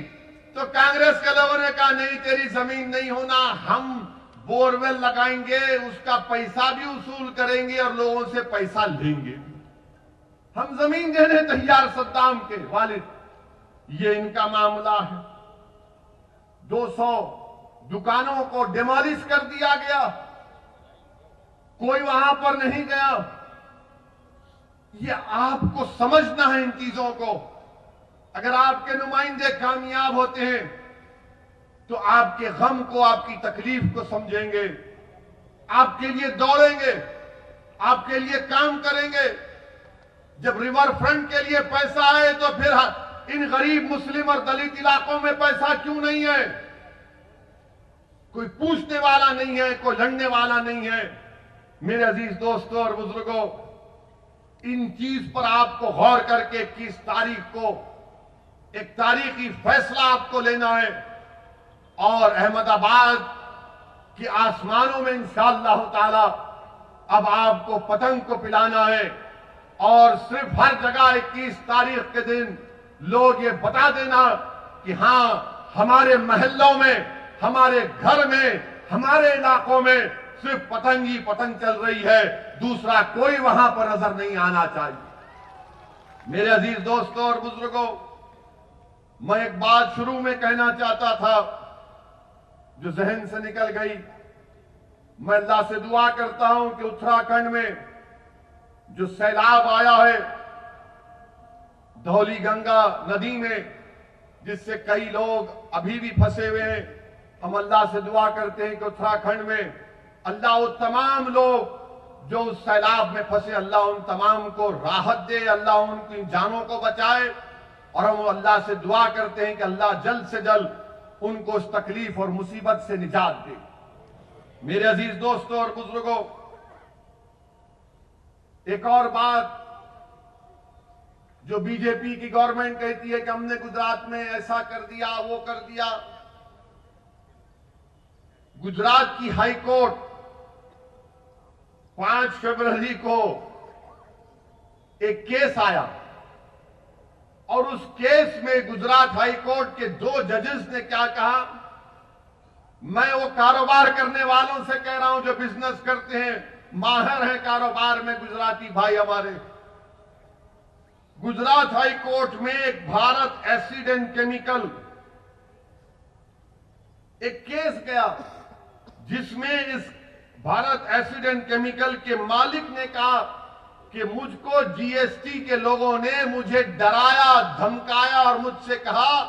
तो कांग्रेस के लोगों ने कहा नहीं, तेरी जमीन नहीं होना, हम बोरवेल लगाएंगे, उसका पैसा भी वसूल करेंगे और लोगों से पैसा लेंगे। हम जमीन देने तैयार सद्दाम के वालिद। ये इनका मामला है। 200 दुकानों को डिमोलिश कर दिया गया, कोई वहां पर नहीं गया। ये आपको समझना है इन चीजों को। अगर आपके नुमाइंदे कामयाब होते हैं तो आपके गम को, आपकी तकलीफ को समझेंगे, आपके लिए दौड़ेंगे, आपके लिए काम करेंगे। जब रिवर फ्रंट के लिए पैसा है तो फिर इन गरीब मुस्लिम और दलित इलाकों में पैसा क्यों नहीं है? कोई पूछने वाला नहीं है, कोई लड़ने वाला नहीं है। मेरे अजीज दोस्तों और बुजुर्गों, इन चीज पर आपको गौर करके 21 तारीख को एक तारीखी फैसला आपको लेना है और अहमदाबाद के आसमानों में इंशाअल्लाह ताला अब आपको पतंग को पिलाना है। और सिर्फ हर जगह 21 तारीख के दिन लोग ये बता देना कि हां, हमारे महल्लों में, हमारे घर में, हमारे इलाकों में सिर्फ पतंग ही पतंग चल रही है, दूसरा कोई वहां पर नजर नहीं आना चाहिए। मेरे अजीज दोस्तों और बुजुर्गों, मैं एक बात शुरू में कहना चाहता था जो जहन से निकल गई। मैं अल्लाह से दुआ करता हूं कि उत्तराखंड में जो सैलाब आया है धौली गंगा नदी में, जिससे कई लोग अभी भी फंसे हुए हैं, हम अल्लाह से दुआ करते हैं कि उत्तराखंड में अल्लाह वो तमाम लोग जो उस सैलाब में फंसे, अल्लाह उन तमाम को राहत दे, अल्लाह उनकी जानों को बचाए। और हम अल्लाह से दुआ करते हैं कि अल्लाह जल्द से जल्द उनको उस तकलीफ और मुसीबत से निजात दे। मेरे अजीज दोस्तों और बुजुर्गों, एक और बात जो बीजेपी की गवर्नमेंट कहती है कि हमने गुजरात में ऐसा कर दिया, वो कर दिया। गुजरात की हाई कोर्ट 5 फरवरी को एक केस आया और उस केस में गुजरात हाई कोर्ट के 2 जजेस ने क्या कहा, मैं वो कारोबार करने वालों से कह रहा हूं जो बिजनेस करते हैं, माहिर हैं कारोबार में गुजराती भाई हमारे। गुजरात हाई कोर्ट में एक भारत एसिड एंड केमिकल एक केस गया जिसमें इस भारत एसिड एंड केमिकल के मालिक ने कहा कि मुझको जीएसटी के लोगों ने मुझे डराया, धमकाया और मुझसे कहा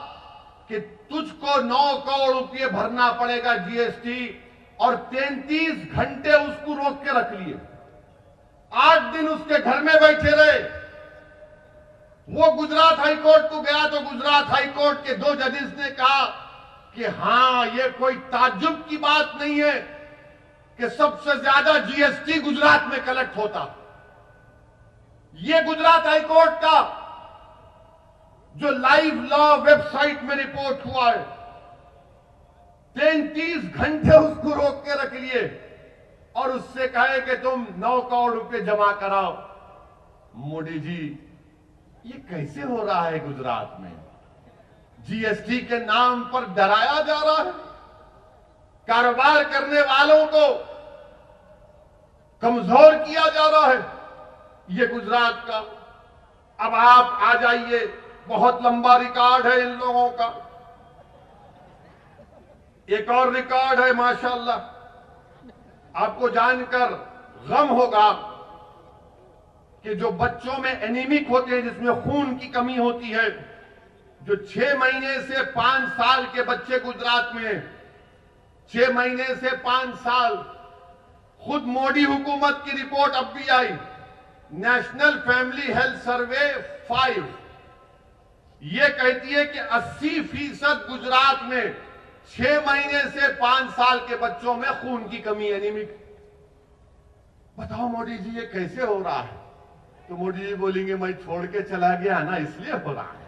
कि तुझको 9 करोड़ रुपए भरना पड़ेगा जीएसटी, और 33 घंटे उसको रोक के रख लिए। 8 दिन उसके घर में बैठे रहे। वो गुजरात हाई कोर्ट को गया तो गुजरात हाई कोर्ट के 2 जजेस ने कहा कि हां, ये कोई ताज्जुब की बात नहीं है कि सबसे ज्यादा जीएसटी गुजरात में कलेक्ट होता। ये गुजरात हाई कोर्ट का जो लाइव लॉ वेबसाइट में रिपोर्ट हुआ है। 33 घंटे उसको रोक के रख लिए और उससे कहे कि तुम 9 करोड़ रुपए जमा कराओ। मोदी जी, ये कैसे हो रहा है गुजरात में? जीएसटी के नाम पर डराया जा रहा है, कारोबार करने वालों को कमजोर किया जा रहा है। ये गुजरात का, अब आप आ जाइए, बहुत लंबा रिकॉर्ड है इन लोगों का। एक और रिकॉर्ड है माशाल्लाह, आपको जानकर गम होगा कि जो बच्चों में एनीमिक होते हैं, जिसमें खून की कमी होती है, जो 6 महीने से 5 साल के बच्चे गुजरात में, 6 महीने से 5 साल, खुद मोदी हुकूमत की रिपोर्ट अब भी आई, नेशनल फैमिली हेल्थ सर्वे 5, ये कहती है कि 80% गुजरात में 6 महीने से 5 साल के बच्चों में खून की कमी, एनीमिक। बताओ मोदी जी, ये कैसे हो रहा है? तो मोदी जी बोलेंगे मैं छोड़ के चला गया ना, इसलिए हो रहा है।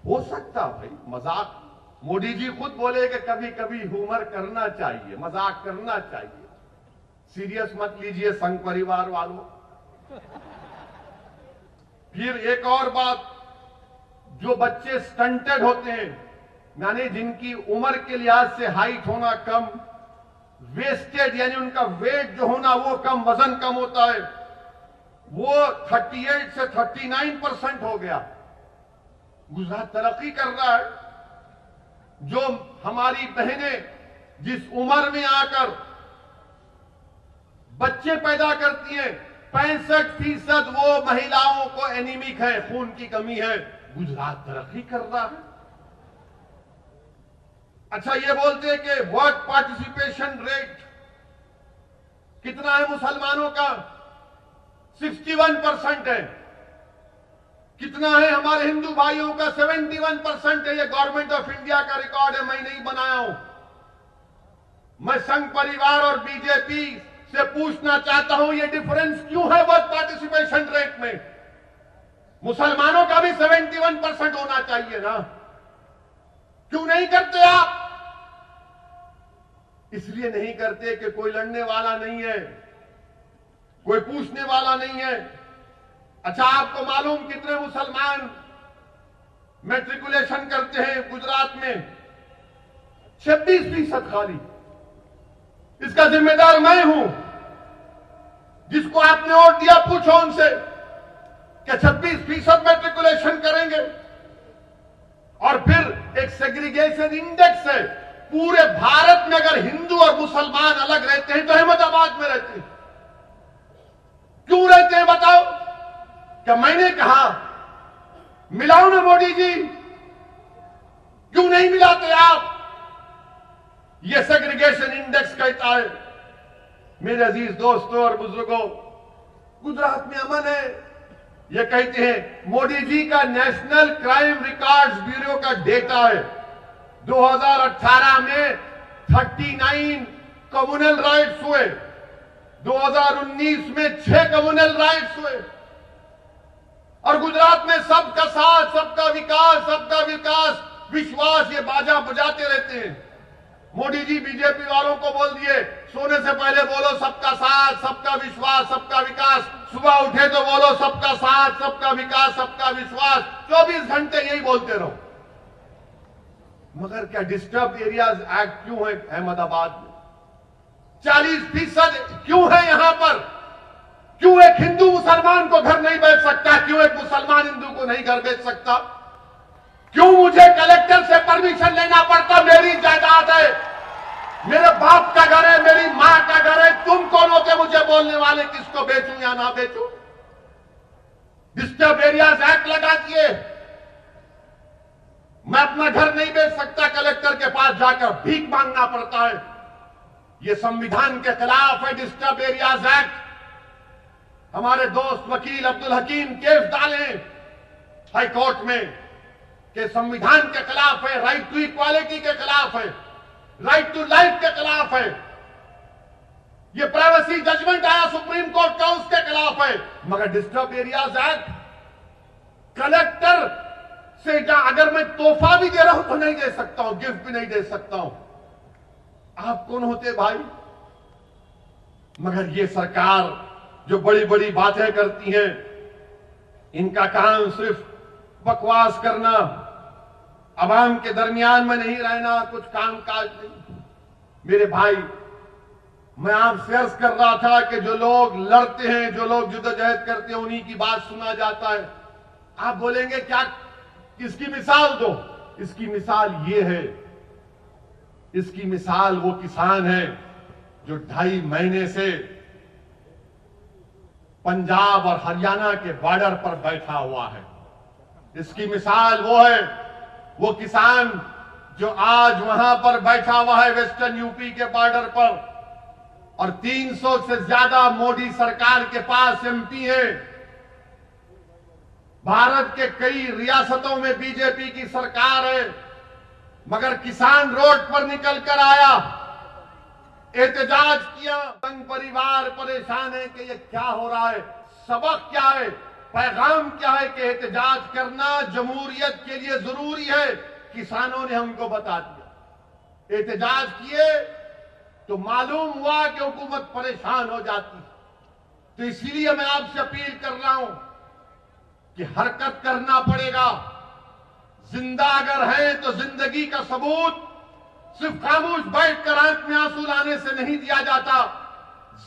हो सकता भाई मजाक, मोदी जी खुद बोले कि कभी कभी ह्यूमर करना चाहिए, मजाक करना चाहिए, सीरियस मत लीजिए संघ परिवार वालों। फिर एक और बात, जो बच्चे स्टंटेड होते हैं, यानी जिनकी उम्र के लिहाज से हाइट होना कम, वेस्टेड यानी उनका वेट जो होना वो कम, वजन कम होता है, वो 38 से 39% हो गया। गुजरात तरक्की कर रहा है। जो हमारी बहनें जिस उम्र में आकर बच्चे पैदा करती हैं, 65% वो महिलाओं को एनीमिक है, खून की कमी है। गुजरात तरक्की कर रहा है। अच्छा, ये बोलते हैं कि वोट पार्टिसिपेशन रेट कितना है मुसलमानों का? 61% है। कितना है हमारे हिंदू भाइयों का? 71% है। ये गवर्नमेंट ऑफ इंडिया का रिकॉर्ड है, मैं नहीं बनाया हूं। मैं संघ परिवार और बीजेपी से पूछना चाहता हूं, ये डिफरेंस क्यों है वोट पार्टिसिपेशन रेट में? मुसलमानों का भी 71% होना चाहिए ना, क्यों नहीं करते आप? इसलिए नहीं करते कि कोई लड़ने वाला नहीं है, कोई पूछने वाला नहीं है। अच्छा, आपको मालूम कितने मुसलमान मैट्रिकुलेशन करते हैं गुजरात में? 26% खाली। इसका जिम्मेदार मैं हूं। जिसको आपने वोट दिया, पूछो उनसे कि 26% मैट्रिकुलेशन करेंगे। और फिर एक सेग्रीगेशन इंडेक्स है, पूरे भारत में अगर हिंदू और मुसलमान अलग रहते हैं तो अहमदाबाद में रहते हैं। क्यों रहते हैं बताओ? क्या मैंने कहा मिलाओ ना मोदी जी? क्यों नहीं मिलाते आप? ये सेग्रीगेशन इंडेक्स कहता है। मेरे अजीज दोस्तों और बुजुर्गों, गुजरात में अमन है। ये कहते हैं, मोदी जी का नेशनल क्राइम रिकॉर्ड्स ब्यूरो का डेटा है, 2018 में 39 कम्युनल राइट्स हुए, 2019 में 6 कम्युनल राइट्स हुए। और गुजरात में सबका साथ, सबका विकास, विश्वास, ये बाजा बजाते रहते हैं। मोदी जी बीजेपी वालों को बोल दिए, सोने से पहले बोलो सबका साथ, सबका विश्वास, सबका विकास। सुबह उठे तो बोलो सबका साथ, सबका विकास, सबका विश्वास। 24 घंटे यही बोलते रहो। मगर क्या डिस्टर्ब एरियाज एक्ट क्यों है अहमदाबाद में? 40% क्यों है यहां पर? क्यों एक हिंदू मुसलमान को घर नहीं बेच सकता? क्यों एक मुसलमान हिंदू को नहीं घर बेच सकता? क्यों मुझे कलेक्टर से परमिशन लेना पड़ता? मेरी जायदाद है, मेरे बाप का घर है, मेरी मां का घर है। तुम कौन होते मुझे बोलने वाले किसको बेचूं या ना बेचूं? डिस्टर्ब एरियाज एक्ट लगा दिए। मैं अपना घर नहीं बेच सकता, कलेक्टर के पास जाकर भीख मांगना पड़ता है। यह संविधान के खिलाफ है डिस्टर्ब एरियाज एक्ट। हमारे दोस्त वकील अब्दुल हकीम केस डाले हाई कोर्ट में कि संविधान के खिलाफ है, राइट टू इक्वालिटी के खिलाफ है, राइट टू लाइफ के खिलाफ है। ये प्राइवेसी जजमेंट आया सुप्रीम कोर्ट का, उसके खिलाफ है। मगर डिस्टर्ब एरियाज एक्ट, कलेक्टर से अगर मैं तोहफा भी दे रहा हूं तो नहीं दे सकता हूं, गिफ्ट भी नहीं दे सकता हूं। आप कौन होते भाई? मगर ये सरकार जो बड़ी बड़ी बातें करती हैं, इनका काम सिर्फ बकवास करना, अवाम के दरमियान में नहीं रहना, कुछ काम काज नहीं। मेरे भाई, मैं आपसे अर्ज कर रहा था कि जो लोग लड़ते हैं, जो लोग जद्दोजहद करते हैं, उन्हीं की बात सुना जाता है। आप बोलेंगे क्या, इसकी मिसाल दो। इसकी मिसाल ये है, इसकी मिसाल वो किसान है जो 2.5 महीने से पंजाब और हरियाणा के बॉर्डर पर बैठा हुआ है। इसकी मिसाल वो है, वो किसान जो आज वहां पर बैठा हुआ है वेस्टर्न यूपी के बॉर्डर पर, और 300 से ज्यादा मोदी सरकार के पास एमपी है। भारत के कई रियासतों में बीजेपी की सरकार है, मगर किसान रोड पर निकल कर आया, एहतजाज किया। संघ परिवार परेशान है कि ये क्या हो रहा है, सबक क्या है, पैगाम क्या है कि एहतजाज करना जमहूरियत के लिए जरूरी है। किसानों ने हमको बता दिया। एहतजाज किए तो मालूम हुआ कि हुकूमत परेशान हो जाती। तो इसीलिए मैं आपसे अपील कर रहा हूं कि हरकत करना पड़ेगा। जिंदा अगर है तो जिंदगी का सबूत सिर्फ खामोश बैठकर आंख में आंसू लाने से नहीं दिया जाता।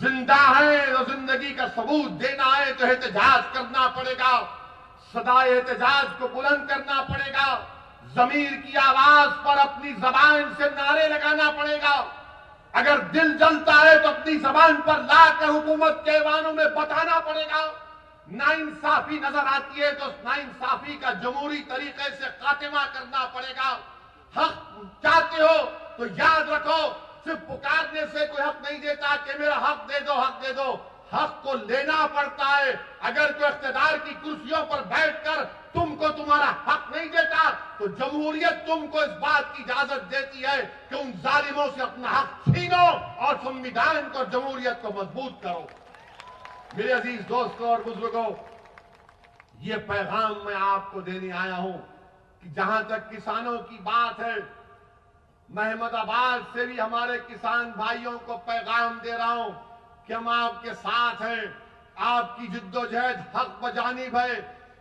जिंदा है तो जिंदगी का सबूत देना है तो एहतजाज करना पड़ेगा। सदा एहतजाज को बुलंद करना पड़ेगा। जमीर की आवाज पर अपनी जबान से नारे लगाना पड़ेगा। अगर दिल जलता है तो अपनी जबान पर लाकर हुकूमत के ऐवानों में बताना पड़ेगा। नाइंसाफी नजर आती है तो नाइंसाफी का जमहूरी तरीके से खात्मा करना पड़ेगा। हक चाहते हो तो याद रखो, सिर्फ पुकारने से कोई हक नहीं देता कि मेरा हक दे दो, हक दे दो। हक को लेना पड़ता है। अगर कोई इख्तियार की कुर्सियों पर बैठकर तुमको तुम्हारा हक नहीं देता तो जमहूरियत तुमको इस बात की इजाजत देती है कि उन जालिमों से अपना हक छीनो और संविधान को, जमहूरियत को मजबूत करो। मेरे अजीज दोस्तों और बुजुर्गों, ये पैगाम मैं आपको देने आया हूं कि जहां तक किसानों की बात है, मैं अहमदाबाद से भी हमारे किसान भाइयों को पैगाम दे रहा हूं कि हम आपके साथ हैं। आपकी जिद्दोजहद हक बजानिब है।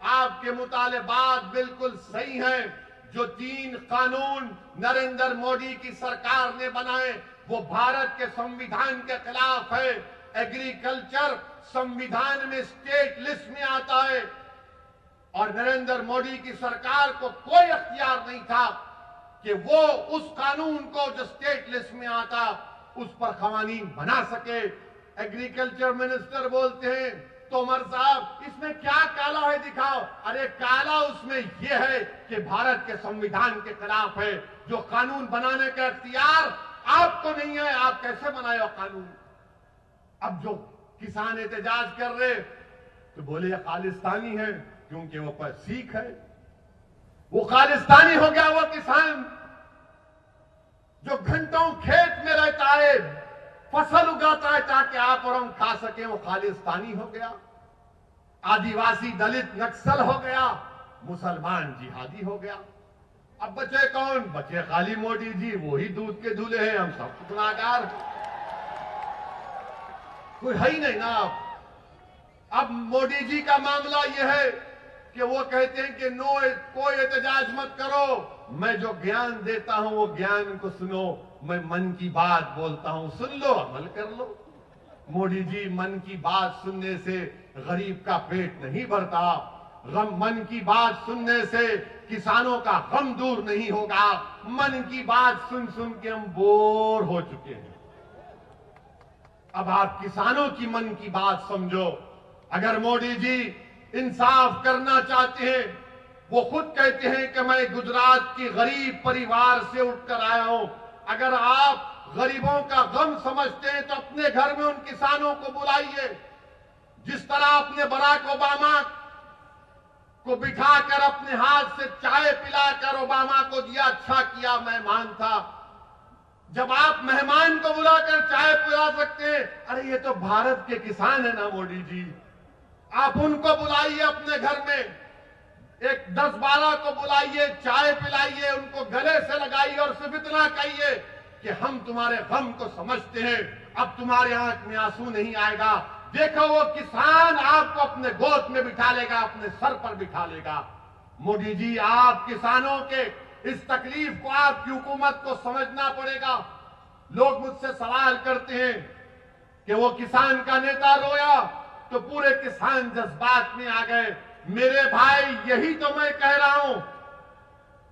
आपके मुतालिबात बिल्कुल सही हैं। जो 3 कानून नरेंद्र मोदी की सरकार ने बनाए वो भारत के संविधान के खिलाफ है। एग्रीकल्चर संविधान में स्टेट लिस्ट में आता है और नरेंद्र मोदी की सरकार को कोई अख्तियार नहीं था कि वो उस कानून को जो स्टेट लिस्ट में आता उस पर कवानीन बना सके। एग्रीकल्चर मिनिस्टर बोलते हैं, तोमर साहब इसमें क्या काला है दिखाओ। अरे काला उसमें यह है कि भारत के संविधान के खिलाफ है। जो कानून बनाने का अख्तियार आपको नहीं है, आप कैसे बनाए हो कानून। अब जो किसान एहतजाज कर रहे तो बोले ये खालिस्तानी है क्योंकि वो पर सिख है। वो खालिस्तानी हो गया वो किसान जो घंटों खेत में रहता है, फसल उगाता है ताकि आप और हम खा सके, वो खालिस्तानी हो गया। आदिवासी दलित नक्सल हो गया, मुसलमान जिहादी हो गया। अब बचे कौन? बचे खाली मोदी जी, वही दूध के दूल्हे हैं, हम सब गुनाहगार। कोई है ही नहीं ना। अब मोदी जी का मामला यह है कि वो कहते हैं कि नो, कोई एहतजाज मत करो, मैं जो ज्ञान देता हूं वो ज्ञान को सुनो। मैं मन की बात बोलता हूं, सुन लो, अमल कर लो। मोदी जी, मन की बात सुनने से गरीब का पेट नहीं भरता। मन की बात सुनने से किसानों का गम दूर नहीं होगा। मन की बात सुन सुन के हम बोर हो चुके हैं। अब आप किसानों की मन की बात समझो। अगर मोदी जी इंसाफ करना चाहते हैं, वो खुद कहते हैं कि मैं गुजरात की गरीब परिवार से उठकर आया हूं। अगर आप गरीबों का गम समझते हैं तो अपने घर में उन किसानों को बुलाइए। जिस तरह आपने बराक ओबामा को बिठाकर अपने हाथ से चाय पिलाकर ओबामा को दिया, अच्छा किया, मेहमान था। जब आप मेहमान को बुलाकर चाय पिला सकते हैं, अरे ये तो भारत के किसान है ना मोदी जी, आप उनको बुलाइए अपने घर में। एक 10-12 को बुलाइए, चाय पिलाइए, उनको गले से लगाइए और सिर्फ इतना कहिए कि हम तुम्हारे गम को समझते हैं, अब तुम्हारे आंख में आंसू नहीं आएगा। देखो वो किसान आपको अपने गोद में बिठा लेगा, अपने सर पर बिठा लेगा। मोदी जी, आप किसानों के इस तकलीफ को आपकी हुकूमत को समझना पड़ेगा। लोग मुझसे सवाल करते हैं कि वो किसान का नेता रोया तो पूरे किसान जज्बात में आ गए। मेरे भाई, यही तो मैं कह रहा हूं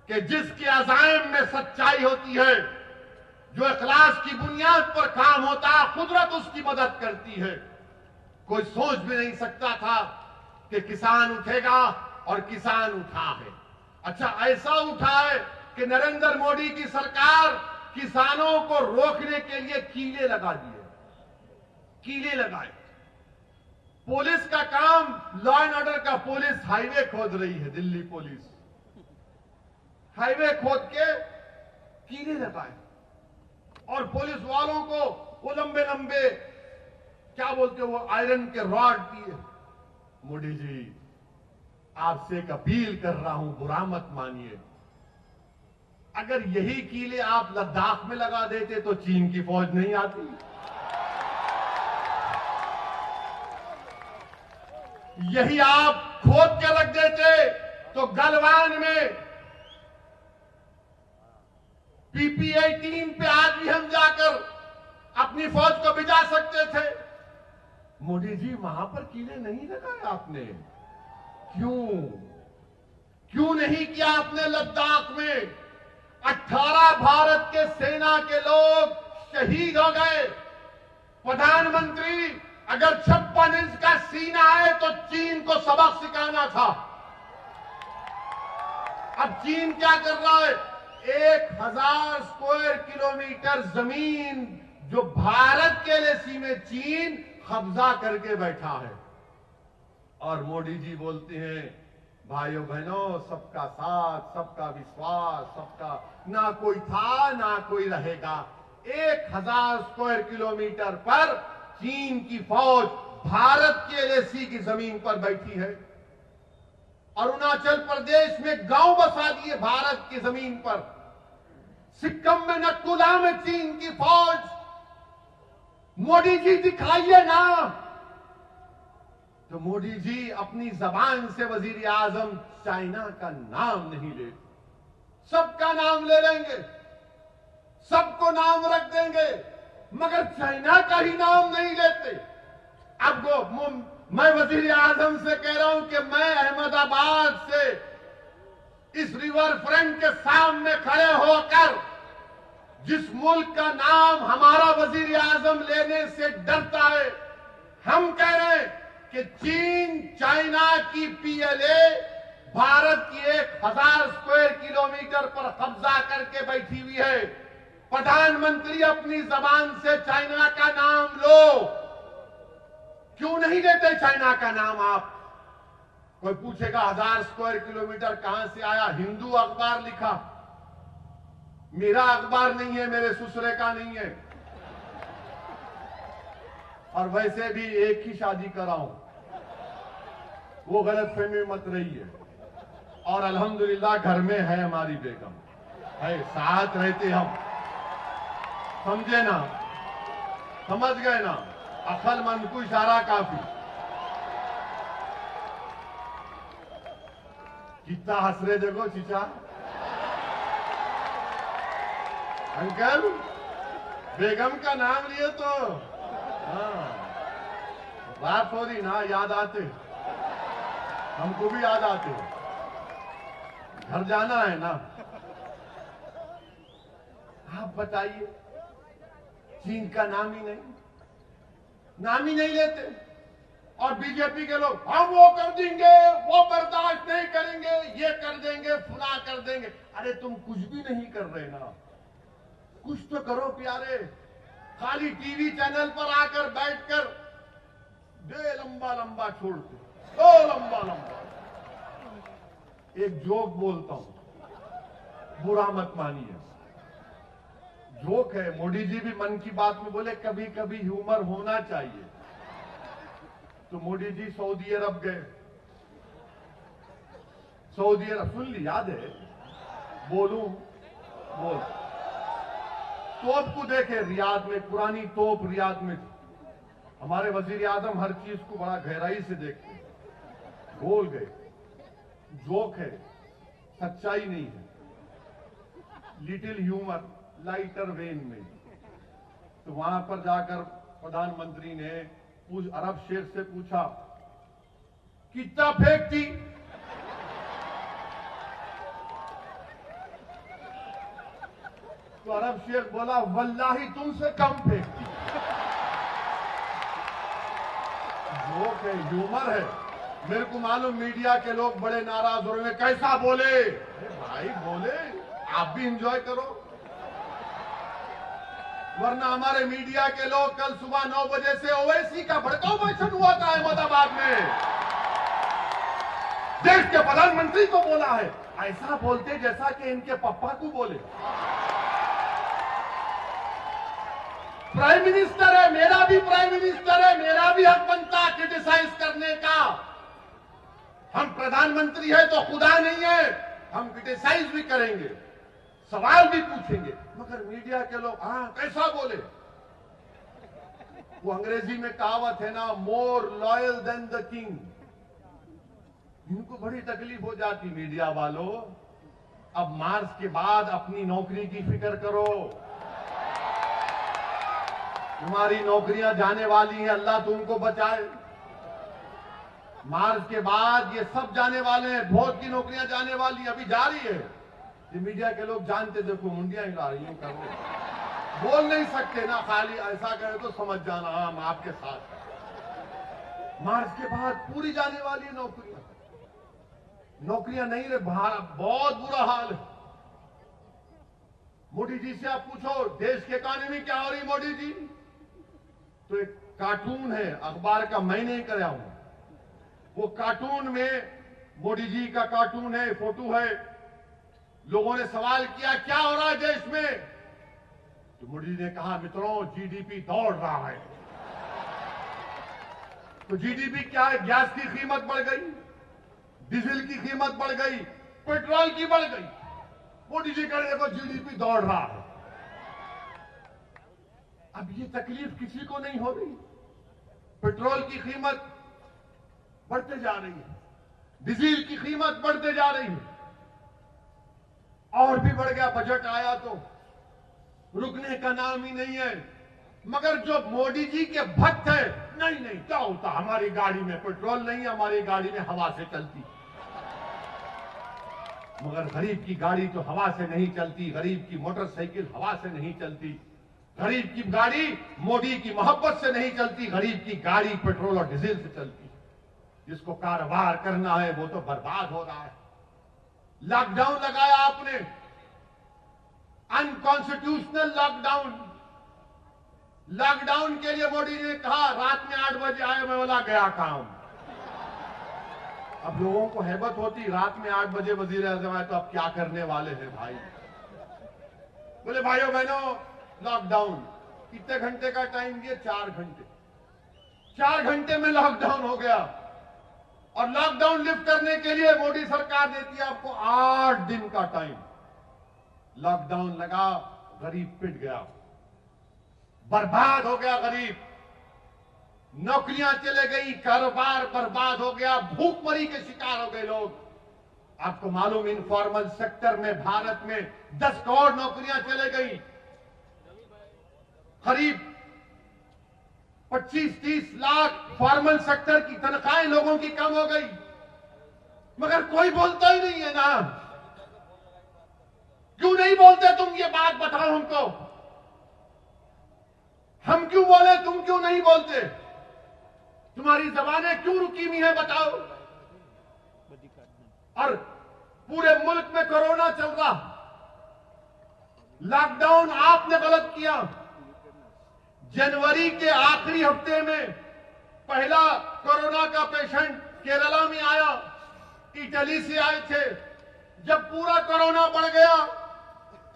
कि जिसके अज़ाइम में सच्चाई होती है, जो इखलास की बुनियाद पर काम होता है, कुदरत उसकी मदद करती है। कोई सोच भी नहीं सकता था कि किसान उठेगा और किसान उठा है। अच्छा, ऐसा उठा है कि नरेंद्र मोदी की सरकार किसानों को रोकने के लिए कीले लगा दिए, कीले लगाए। पुलिस का काम, लॉ एंड ऑर्डर का, पुलिस हाईवे खोद रही है, दिल्ली पुलिस हाईवे खोद के कीले लगाए और पुलिस वालों को वो लंबे लंबे क्या बोलते हो, वो आयरन के रॉड दिए। मोदी जी, आपसे एक अपील कर रहा हूं, बुरा मत मानिए। अगर यही कीले आप लद्दाख में लगा देते तो चीन की फौज नहीं आती। यही आप खोद के रख देते तो गलवान में PP-18 पे आज भी हम जाकर अपनी फौज को भिजा सकते थे। मोदी जी, वहां पर कीले नहीं लगाए आपने। क्यों नहीं किया आपने लद्दाख में? 18 भारत के सेना के लोग शहीद हो गए। प्रधानमंत्री, अगर 56 इंच का सीना है तो चीन को सबक सिखाना था। अब चीन क्या कर रहा है? 1000 स्क्वायर किलोमीटर जमीन जो भारत के एलएसी में चीन कब्जा करके बैठा है। और मोदी जी बोलते हैं, भाइयों बहनों, सबका साथ, सबका विश्वास, सबका, ना कोई था ना कोई रहेगा। 1000 स्क्वायर किलोमीटर पर चीन की फौज भारत के एलएसी की जमीन पर बैठी है। अरुणाचल प्रदेश में गांव बसा दिए भारत की जमीन पर। सिक्किम में नक्कुला में चीन की फौज। मोदी जी, दिखाइए ना। तो मोदी जी अपनी जबान से वजीर आजम चाइना का नाम नहीं ले, सबका नाम ले लेंगे, सबको नाम रख देंगे, मगर चाइना का ही नाम नहीं लेते। अब मैं वजीर आजम से कह रहा हूं कि मैं अहमदाबाद से इस रिवर फ्रंट के सामने खड़े होकर जिस मुल्क का नाम हमारा वजीर आजम लेने से डरता है, हम कह रहे हैं कि चीन चाइना की PLA भारत की 1000 स्क्वायर किलोमीटर पर कब्जा करके बैठी हुई है। प्रधानमंत्री, अपनी जबान से चाइना का नाम लो। क्यों नहीं लेते चाइना का नाम आप? कोई पूछेगा 1000 स्क्वायर किलोमीटर कहां से आया? हिंदू अखबार लिखा। मेरा अखबार नहीं है, मेरे ससुरे का नहीं है। और वैसे भी एक ही शादी कराऊं, वो गलतफहमी मत रही है। और अल्हम्दुलिल्लाह घर में है हमारी बेगम, है, साथ रहते हम। समझे ना? समझ गए ना? अकल मंद को इशारा काफी। कितना हंस रहे देखो चीचा। अंकल, बेगम का नाम लिए तो हाँ, बात हो रही ना, याद आते, हमको भी याद आते। घर जाना है ना। आप बताइए, चीन का नाम ही नहीं लेते। और बीजेपी के लोग, हम वो कर देंगे, वो बर्दाश्त नहीं करेंगे, ये कर देंगे, फुला कर देंगे। अरे तुम कुछ भी नहीं कर रहे ना, कुछ तो करो प्यारे। खाली टीवी चैनल पर आकर बैठकर दे लंबा लंबा छोड़ते, दो लंबा लंबा। एक जोक बोलता हूं, बुरा मत मानिए, जोक है। मोदी जी भी मन की बात में बोले कभी कभी ह्यूमर होना चाहिए। तो मोदी जी सऊदी अरब गए। सऊदी अरब, सुन ली, याद है? बोलूं? बोल। तोप को देखे रियाद में, पुरानी तोप रियाद में थी। हमारे वजीर आजम हर चीज को बड़ा गहराई से देखते हैं। बोल गए, जोक है, सच्चाई नहीं है, लिटिल ह्यूमर, लाइटर वेन में। तो वहां पर जाकर प्रधानमंत्री ने अरब शेख से पूछा, कितना फेंकती? तो अरब शेख बोला, वल्लाही तुमसे कम फेंकती। जोक है, ह्यूमर है। मेरे को मालूम मीडिया के लोग बड़े नाराज हो रहे हैं, कैसा बोले? अरे भाई बोले, आप भी एंजॉय करो। वरना हमारे मीडिया के लोग कल सुबह 9 बजे से ओवैसी का भड़काऊ भाषण हुआ था अहमदाबाद में। देश के प्रधानमंत्री को बोला है, ऐसा बोलते जैसा कि इनके पप्पा को बोले। प्राइम मिनिस्टर है, मेरा भी प्राइम मिनिस्टर है, मेरा भी हक बनता क्रिटिसाइज करने का। हम प्रधानमंत्री है तो खुदा नहीं है, हम क्रिटिसाइज भी करेंगे, सवाल भी पूछेंगे। मगर मीडिया के लोग कैसा बोले? वो अंग्रेजी में कहावत है ना, more loyal than the king. इनको बड़ी तकलीफ हो जाती मीडिया वालों। अब मार्च के बाद अपनी नौकरी की फिक्र करो। तुम्हारी नौकरियां जाने वाली हैं, अल्लाह तुमको बचाए। मार्च के बाद ये सब जाने वाले हैं, बहुत की नौकरियां जाने वाली, अभी जा रही है। ये मीडिया के लोग जानते, देखो मुंडियां हिला रही हूं, कर रहे, बोल नहीं सकते ना, खाली ऐसा करे तो समझ जाना हम आपके साथ। मार्च के बाद पूरी जाने वाली है नौकरियां। नौकरियां नहीं रहे, बहुत बुरा हाल है। मोदी जी से आप पूछो देश की इकॉनमी क्या हो रही मोदी जी? तो एक कार्टून है अखबार का, मैं नहीं कराया हूं। वो कार्टून में मोदी जी का कार्टून है, फोटो है। लोगों ने सवाल किया क्या हो रहा है देश में? तो मोदी जी ने कहा, मित्रों जीडीपी दौड़ रहा है। तो जीडीपी क्या है? गैस की कीमत बढ़ गई, डीजल की कीमत बढ़ गई, पेट्रोल की बढ़ गई। मोदी जी कह रहे देखो जीडीपी दौड़ रहा है। अब ये तकलीफ किसी को नहीं हो रही। पेट्रोल की कीमत बढ़ते जा रही है, डीजल की कीमत बढ़ते जा रही है, और भी बढ़ गया। बजट आया तो रुकने का नाम ही नहीं है। मगर जो मोदी जी के भक्त है, नहीं नहीं क्या होता, हमारी गाड़ी में पेट्रोल नहीं, हमारी गाड़ी में हवा से चलती। मगर गरीब की गाड़ी तो हवा से नहीं चलती, गरीब की मोटरसाइकिल हवा से नहीं चलती, गरीब की गाड़ी मोदी की मोहब्बत से नहीं चलती, गरीब की गाड़ी पेट्रोल और डीजल से चलती। जिसको कारोबार करना है वो तो बर्बाद हो रहा है। लॉकडाउन लगाया आपने, अनकॉन्स्टिट्यूशनल लॉकडाउन। लॉकडाउन के लिए मोदी ने कहा रात में 8 बजे आए, मैं बोला गया काम। अब लोगों को हैबत होती, रात में 8 बजे वजीर आजम आए तो अब क्या करने वाले हैं भाई? बोले भाइयों बहनों लॉकडाउन, कितने घंटे का टाइम दिए? 4 घंटे। 4 घंटे में लॉकडाउन हो गया। और लॉकडाउन लिफ्ट करने के लिए मोदी सरकार देती है आपको 8 दिन का टाइम। लॉकडाउन लगा, गरीब पिट गया, बर्बाद हो गया गरीब। नौकरियां चले गई, कारोबार बर्बाद हो गया, भूखमरी के शिकार हो गए लोग। आपको मालूम इनफॉर्मल सेक्टर में भारत में 10 करोड़ नौकरियां चले गई। करीब 25-30 लाख फॉर्मल सेक्टर की तनख्वाहें लोगों की कम हो गई। मगर कोई बोलता ही नहीं है ना। क्यों नहीं बोलते तुम? ये बात बताओ हमको। हम क्यों बोले, तुम क्यों नहीं बोलते? तुम्हारी जबानें क्यों रुकी हुई हैं बताओ? और पूरे मुल्क में कोरोना चल रहा, लॉकडाउन आपने गलत किया। जनवरी के आखिरी हफ्ते में पहला कोरोना का पेशेंट केरला में आया, इटली से आए थे। जब पूरा कोरोना बढ़ गया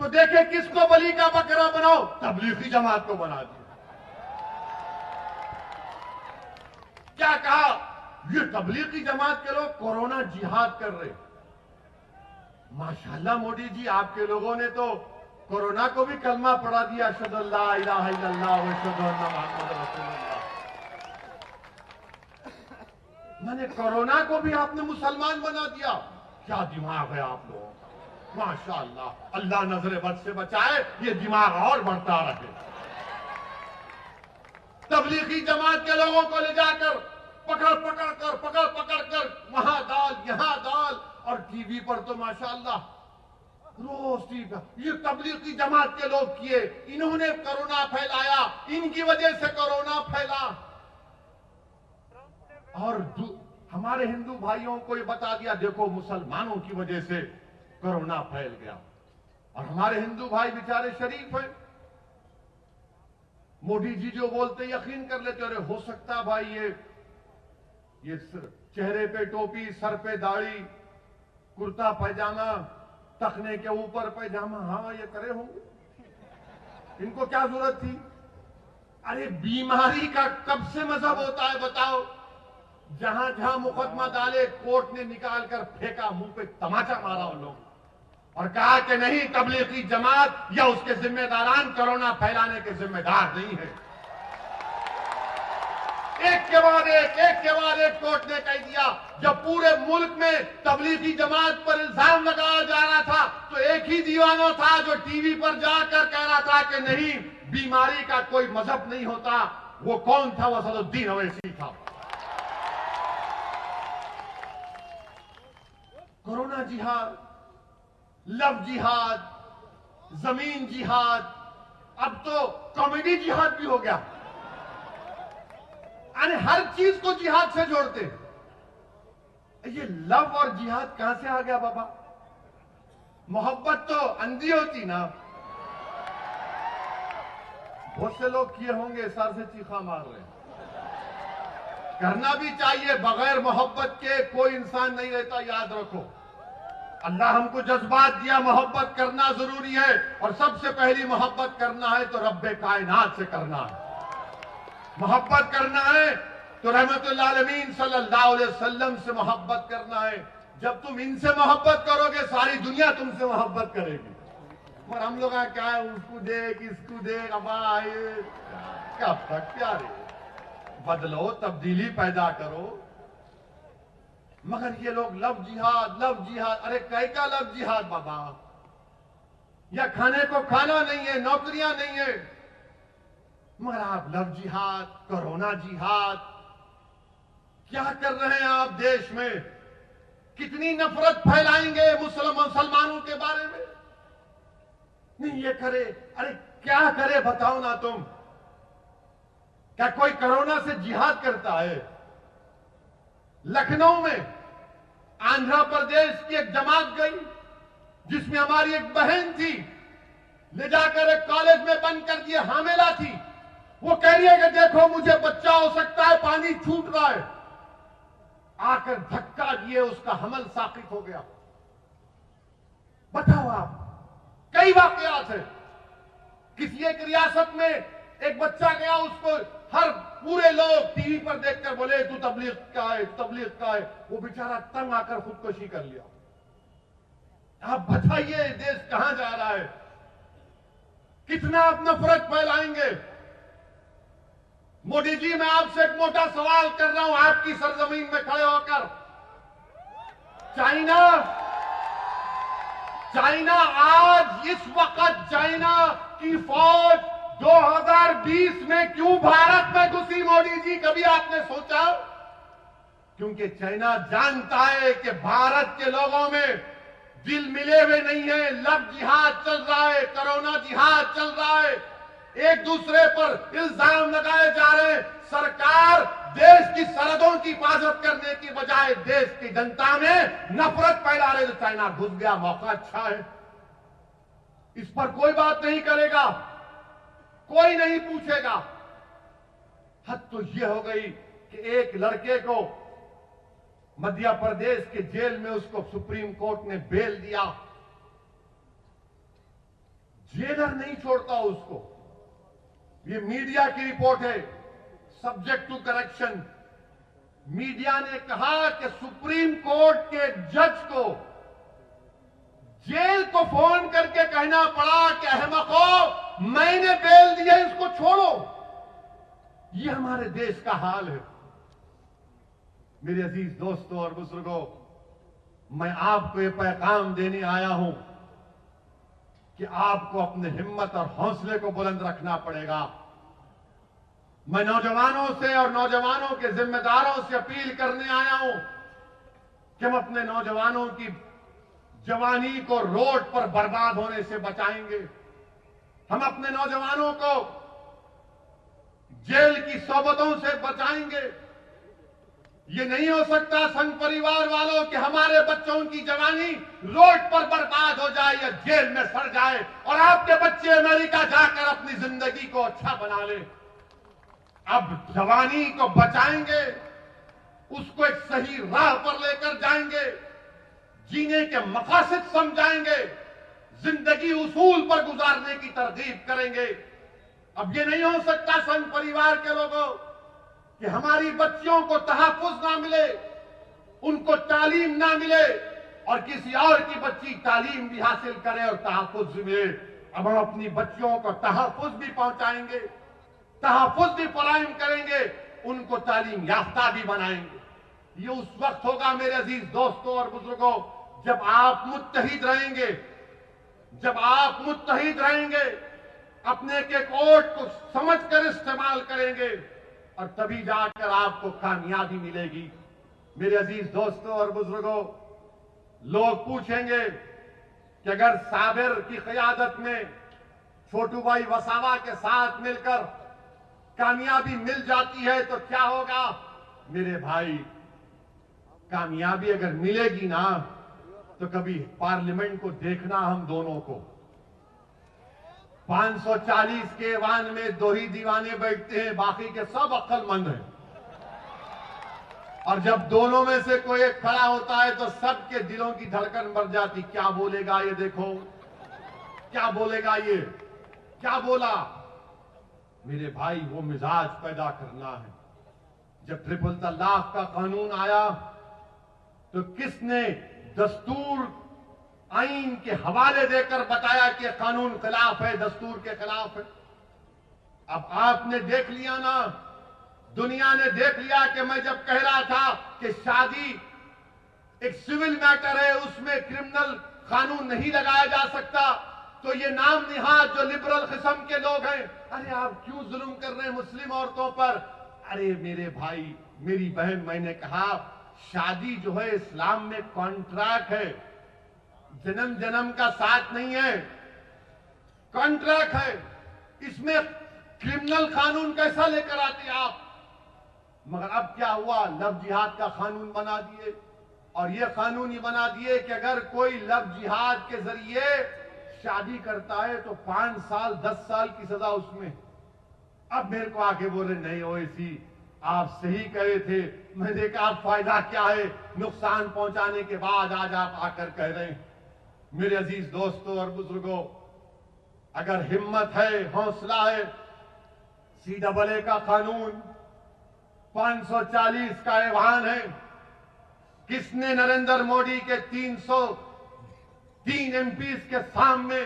तो देखे किसको बलि का बकरा बनाओ? तबलीगी जमात को बना दिया। क्या कहा? ये तबलीगी जमात के लोग कोरोना जिहाद कर रहे। माशाल्लाह मोदी जी, आपके लोगों ने तो कोरोना को भी कलमा पढ़ा दिया, अशहदु अल्ला इलाहा इल्लल्लाह व अशहदु अन्ना मुहम्मद रसूलुल्लाह। मैंने कोरोना को भी आपने मुसलमान बना दिया। क्या दिमाग है आप लोगों का, माशाल्लाह। अल्लाह नजर बद से बचाए, ये दिमाग और बढ़ता रहे। तबलीगी जमात के लोगों को ले जाकर पकड़ पकड़ कर वहां डाल, यहां डाल, और टीवी पर तो माशाल्लाह रोज टीवी। ये तबलीगी जमात के लोग किए, इन्होंने कोरोना फैलाया, इनकी वजह से कोरोना फैला। और हमारे हिंदू भाइयों को ये बता दिया, देखो मुसलमानों की वजह से कोरोना फैल गया। और हमारे हिंदू भाई बेचारे शरीफ हैं, मोदी जी जो बोलते यकीन कर लेते। अरे हो सकता भाई, ये चेहरे पे टोपी, सर पे दाढ़ी, कुर्ता पैजामा, तखने के ऊपर पैजामा, हाँ ये करे होंगे, इनको क्या जरूरत थी? अरे बीमारी का कब से मजहब होता है बताओ? जहां जहां मुकदमा डाले, कोर्ट ने निकाल कर फेंका, मुंह पे तमाचा मारा उन लोग, और कहा कि नहीं, तबलीगी जमात या उसके जिम्मेदारान कोरोना फैलाने के जिम्मेदार नहीं है। एक के बाद एक कोर्ट ने कह दिया। जब पूरे मुल्क में तबलीगी जमात पर इल्जाम लगाया जा रहा था, तो एक ही दीवाना था जो टीवी पर जाकर कह रहा था कि नहीं, बीमारी का कोई मजहब नहीं होता। वो कौन था? वो असदुद्दीन ओवैसी था। कोरोना जिहाद, लव जिहाद, जमीन जिहाद, अब तो कॉमेडी जिहाद भी हो गया। यानी हर चीज को जिहाद से जोड़ते। ये लव और जिहाद कहां से आ गया बाबा? मोहब्बत तो अंधी होती ना। बहुत से लोग किए होंगे, सर से चीखा मार रहे हैं। करना भी चाहिए, बगैर मोहब्बत के कोई इंसान नहीं रहता, याद रखो। अल्लाह हमको जज्बात दिया, मोहब्बत करना जरूरी है, और सबसे पहली मोहब्बत करना है तो रब्बे कायनात से करना है। मोहब्बत करना है तो रहमतुल आलमीन सल्लल्लाहु अलैहि वसल्लम से मोहब्बत करना है। जब तुम इनसे मोहब्बत करोगे, सारी दुनिया तुमसे मोहब्बत करेगी। और हम लोग क्या है, उसको देख, इसको देख, अब कब तक प्यारे? बदलो, तब्दीली पैदा करो। मगर ये लोग लव जिहाद, लव जिहाद। अरे कै का लव जिहाद बाबा? या खाने को खाना नहीं है, नौकरियां नहीं है, मगर आप लव जिहाद, कोरोना जिहाद, क्या कर रहे हैं आप देश में? कितनी नफरत फैलाएंगे मुसलमानों के बारे में? नहीं ये करे, अरे क्या करे बताओ ना तुम? क्या कोई कोरोना से जिहाद करता है? लखनऊ में आंध्र प्रदेश की एक जमात गई, जिसमें हमारी एक बहन थी, ले जाकर एक कॉलेज में बंद कर दिए, हामिला थी। वो कह रही है कि देखो मुझे बच्चा हो सकता है, पानी छूट रहा है। आकर धक्का दिए, उसका हमल साकित हो गया। बताओ आप, कई वाकयात है। किसी एक रियासत में एक बच्चा गया, उसको हर पूरे लोग टीवी पर देखकर बोले तू तबलीग का है, तबलीग का है। वो बेचारा तंग आकर खुदकुशी कर लिया। आप बताइए देश कहां जा रहा है? कितना आप नफरत फैलाएंगे? मोदी जी, मैं आपसे एक मोटा सवाल कर रहा हूं, आपकी सरजमीन में खड़े होकर। चाइना आज इस वक्त चाइना की फौज 2020 में क्यों भारत में घुसी? मोदी जी, कभी आपने सोचा? क्योंकि चाइना जानता है कि भारत के लोगों में दिल मिले हुए नहीं है। लव जिहाद चल रहा है, कोरोना जिहाद चल रहा है, एक दूसरे पर इल्जाम लगाए जा रहे हैं। सरकार देश की सरहदों की हिफाजत करने की बजाय देश की जनता में नफरत फैला रहे। तो चाइना घुस गया, मौका अच्छा है। इस पर कोई बात नहीं करेगा, कोई नहीं पूछेगा। हद तो यह हो गई कि एक लड़के को मध्य प्रदेश के जेल में उसको सुप्रीम कोर्ट ने बेल दिया। जेलर नहीं छोड़ता उसको। ये मीडिया की रिपोर्ट है, सब्जेक्ट टू करेक्शन। मीडिया ने कहा कि सुप्रीम कोर्ट के जज को जेल को फोन करके कहना पड़ा कि अहमको, मैंने बेल दिया, इसको छोड़ो। ये हमारे देश का हाल है। मेरे अजीज दोस्तों और बुजुर्गों, मैं आपको ये पैगाम देने आया हूं कि आपको अपने हिम्मत और हौसले को बुलंद रखना पड़ेगा। मैं नौजवानों से और नौजवानों के जिम्मेदारों से अपील करने आया हूं कि हम अपने नौजवानों की जवानी को रोड पर बर्बाद होने से बचाएंगे। हम अपने नौजवानों को जेल की सोबतों से बचाएंगे। ये नहीं हो सकता संघ परिवार वालों कि हमारे बच्चों की जवानी रोड पर बर्बाद हो जाए या जेल में सड़ जाए और आपके बच्चे अमेरिका जाकर अपनी जिंदगी को अच्छा बना ले। अब जवानी को बचाएंगे, उसको एक सही राह पर लेकर जाएंगे, जीने के मकासद समझाएंगे, जिंदगी उसूल पर गुजारने की तरगीब करेंगे। अब ये नहीं हो सकता संघ परिवार के लोगों कि हमारी बच्चियों को तहफ्फुज ना मिले, उनको तालीम ना मिले और किसी और की बच्ची तालीम भी हासिल करे और तहफ्फुज भी मिले। अब हम अपनी बच्चियों को तहफ्फुज भी पहुंचाएंगे, तहफ्फुज भी फराहम करेंगे, उनको तालीम याफ्ता भी बनाएंगे। ये उस वक्त होगा मेरे अजीज दोस्तों और बुजुर्गों, जब आप मुत्तहिद रहेंगे, जब आप मुत्तहिद रहेंगे, अपने के कोड को समझकर इस्तेमाल करेंगे और तभी जाकर आपको कामयाबी मिलेगी। मेरे अजीज दोस्तों और बुजुर्गों, लोग पूछेंगे कि अगर साबिर की क़यादत में छोटू भाई वसावा के साथ मिलकर कामयाबी मिल जाती है तो क्या होगा? मेरे भाई, कामयाबी अगर मिलेगी ना तो कभी पार्लियामेंट को देखना हम दोनों को। 540 के ऐवान में 2 ही दीवाने बैठते हैं, बाकी के सब अक्लमंद हैं। और जब दोनों में से कोई एक खड़ा होता है तो सबके दिलों की धड़कन बढ़ जाती। क्या बोलेगा ये, देखो क्या बोलेगा ये, क्या बोला। मेरे भाई, वो मिजाज पैदा करना है। जब ट्रिपल तलाक का कानून आया तो किसने दस्तूर आईन के हवाले देकर बताया कि कानून खिलाफ है, दस्तूर के खिलाफ है। अब आपने देख लिया ना, दुनिया ने देख लिया कि मैं जब कह रहा था कि शादी एक सिविल मैटर है, उसमें क्रिमिनल कानून नहीं लगाया जा सकता, तो ये नाम निहाद जो लिबरल किस्म के लोग हैं, अरे आप क्यों जुल्म कर रहे हैं मुस्लिम औरतों पर। अरे मेरे भाई, मेरी बहन, मैंने कहा शादी जो है इस्लाम में कॉन्ट्रैक्ट है, जन्म जन्म का साथ नहीं है, कॉन्ट्रैक्ट है। इसमें क्रिमिनल कानून कैसा लेकर आते आप? मगर अब क्या हुआ, लव जिहाद का कानून बना दिए और ये कानून ही बना दिए कि अगर कोई लव जिहाद के जरिए शादी करता है तो 5 साल 10 साल की सजा उसमें। अब मेरे को आके बोले नहीं ओवैसी, आप सही कहे थे। मैंने कहा फायदा क्या है, नुकसान पहुंचाने के बाद आज आप आकर कह रहे हैं। मेरे अजीज दोस्तों और बुजुर्गों, अगर हिम्मत है, हौसला है, CAA का कानून 540 का ऐवान है। किसने नरेंद्र मोदी के 303 MPs के सामने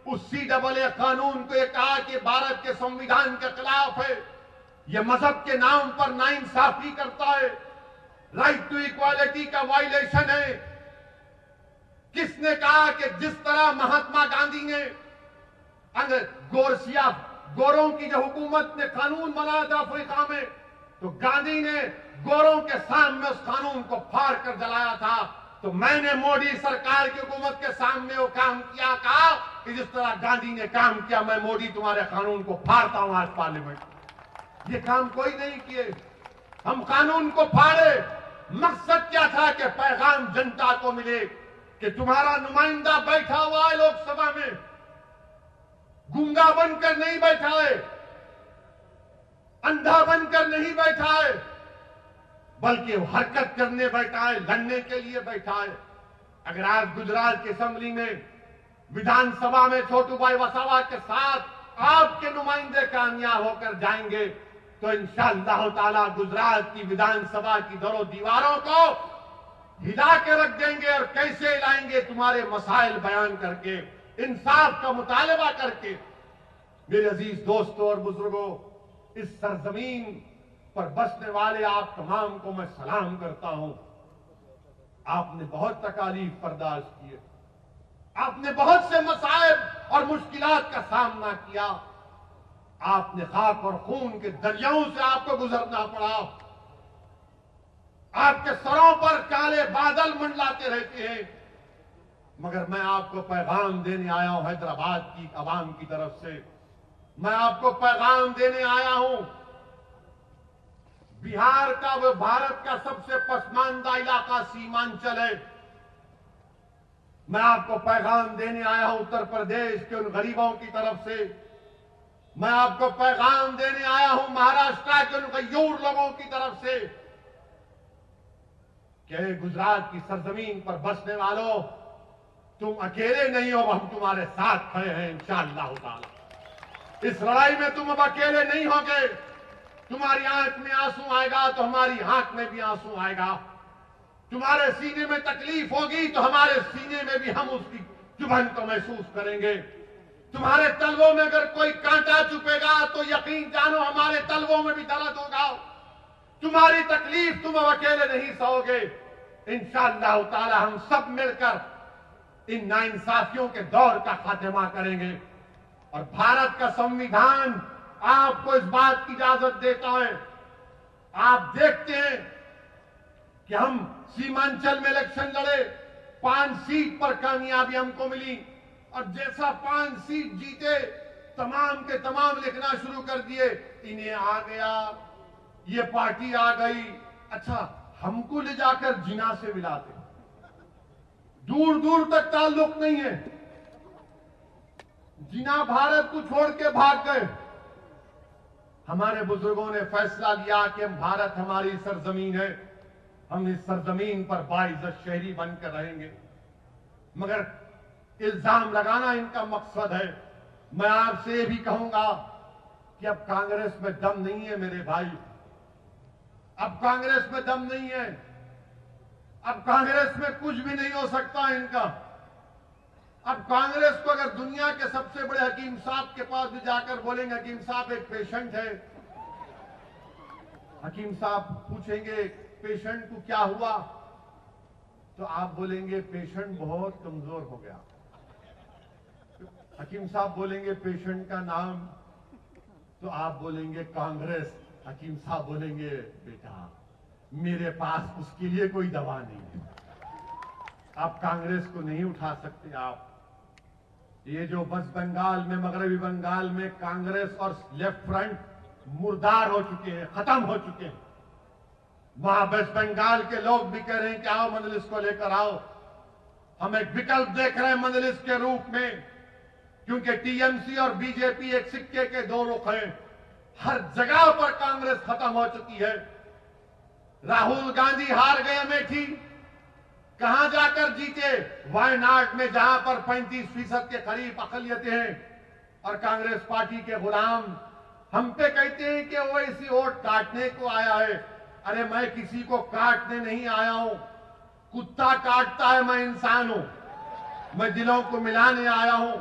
उस CAA कानून को ये कहा कि भारत के संविधान के खिलाफ है, यह मजहब के नाम पर नाइंसाफी करता है, राइट टू इक्वालिटी का वायलेशन है। किसने कहा कि जिस तरह महात्मा गांधी ने गोरों की जो हुकूमत ने कानून बनाया था अफ्रीका में, तो गांधी ने गोरों के सामने उस कानून को फाड़ कर जलाया था। तो मैंने मोदी सरकार की हुकूमत के सामने वो काम किया, कहा कि जिस तरह गांधी ने काम किया, मैं मोदी तुम्हारे कानून को फाड़ता हूं आज पार्लियामेंट। ये काम कोई नहीं किए, हम कानून को फाड़े। मकसद क्या था कि पैगाम जनता को मिले कि तुम्हारा नुमाइंदा बैठा हुआ है लोकसभा में, गूंगा बनकर नहीं बैठा है, अंधा बनकर नहीं बैठा है, बल्कि वो हरकत करने बैठा है, लड़ने के लिए बैठा है। अगर आज गुजरात की असेंबली में, विधानसभा में छोटू भाई वसावा के साथ आपके नुमाइंदे कामयाब होकर जाएंगे तो इंशाअल्लाह ताला गुजरात की विधानसभा की दोनों दीवारों को हिला के रख देंगे और कैसे हिलाएंगे तुम्हारे मसाइल बयान करके, इंसाफ का मुतालबा करके। मेरे अजीज दोस्तों और बुजुर्गों, इस सरजमीन पर बसने वाले आप तमाम को मैं सलाम करता हूं। आपने बहुत तकालीफ बर्दाश्त किए, आपने बहुत से मसाइब और मुश्किलात का सामना किया, आपने खाक और खून के दरियाओं से आपको गुजरना पड़ा, आपके सरों पर काले बादल मंडलाते रहते हैं, मगर मैं आपको पैगाम देने आया हूं हैदराबाद की आवाम की तरफ से। मैं आपको पैगाम देने आया हूं, बिहार का वो भारत का सबसे पसमानदा इलाका सीमांचल है। मैं आपको पैगाम देने आया हूं उत्तर प्रदेश के उन गरीबों की तरफ से। मैं आपको पैगाम देने आया हूं महाराष्ट्र के उन गयूर लोगों की तरफ से कि गुजरात की सरजमीन पर बसने वालों, तुम अकेले नहीं हो, हम तुम्हारे साथ खड़े हैं इंशाअल्लाह ताला। इस लड़ाई में तुम अब अकेले नहीं होगे। तुम्हारी आंख में आंसू आएगा तो हमारी आंख में भी आंसू आएगा, तुम्हारे सीने में तकलीफ होगी तो हमारे सीने में भी हम उसकी चुभन को महसूस करेंगे। तुम्हारे तलवों में अगर कोई कांटा चुपेगा तो यकीन जानो हमारे तलवों में भी दर्द होगा। तुम्हारी तकलीफ तुम अब अकेले नहीं सहोगे। इंशाअल्लाह ताला हम सब मिलकर इन नाइंसाफियों के दौर का खात्मा करेंगे और भारत का संविधान आपको इस बात की इजाजत देता है। आप देखते हैं कि हम सीमांचल में इलेक्शन लड़े, 5 सीट पर कामयाबी हमको मिली और जैसा 5 सीट जीते तमाम के तमाम लिखना शुरू कर दिए, इन्हें आ गया, ये पार्टी आ गई। अच्छा, हमको ले जाकर जिना से मिलाते, दूर दूर तक ताल्लुक नहीं है। जिना भारत को छोड़ के भाग गए। हमारे बुजुर्गों ने फैसला लिया कि हम भारत हमारी सरजमीन है, हम इस सरजमीन पर बाइज्जत शहरी बनकर रहेंगे। मगर इल्जाम लगाना इनका मकसद है। मैं आपसे ये भी कहूंगा कि अब कांग्रेस में दम नहीं है मेरे भाई, अब कांग्रेस में दम नहीं है। अब कांग्रेस में कुछ भी नहीं हो सकता इनका। अब कांग्रेस को अगर दुनिया के सबसे बड़े हकीम साहब के पास भी जाकर बोलेंगे हकीम साहब एक पेशेंट है, हकीम साहब पूछेंगे पेशेंट को क्या हुआ, तो आप बोलेंगे पेशेंट बहुत कमजोर हो गया। हकीम साहब बोलेंगे पेशेंट का नाम, तो आप बोलेंगे कांग्रेस। हकीम साहब बोलेंगे बेटा मेरे पास उसके लिए कोई दवा नहीं है। आप कांग्रेस को नहीं उठा सकते। आप ये जो वेस्ट बंगाल में, मगरबी बंगाल में कांग्रेस और लेफ्ट फ्रंट मुर्दार हो चुके हैं, खत्म हो चुके हैं। वहां वेस्ट बंगाल के लोग भी कह रहे हैं कि आओ मजलिस को लेकर आओ। हम एक विकल्प देख रहे हैं मजलिस के रूप में, क्योंकि टीएमसी और बीजेपी एक सिक्के के दो रुख हैं। हर जगह पर कांग्रेस खत्म हो चुकी है। राहुल गांधी हार गए अमेठी, कहां जाकर जीते? वायनाड में, जहां पर 35% के करीब अकलियतें हैं। और कांग्रेस पार्टी के गुलाम हम पे कहते हैं कि वो इसी वोट काटने को आया है। अरे मैं किसी को काटने नहीं आया हूं, कुत्ता काटता है, मैं इंसान हूं। मैं दिलों को मिलाने आया हूं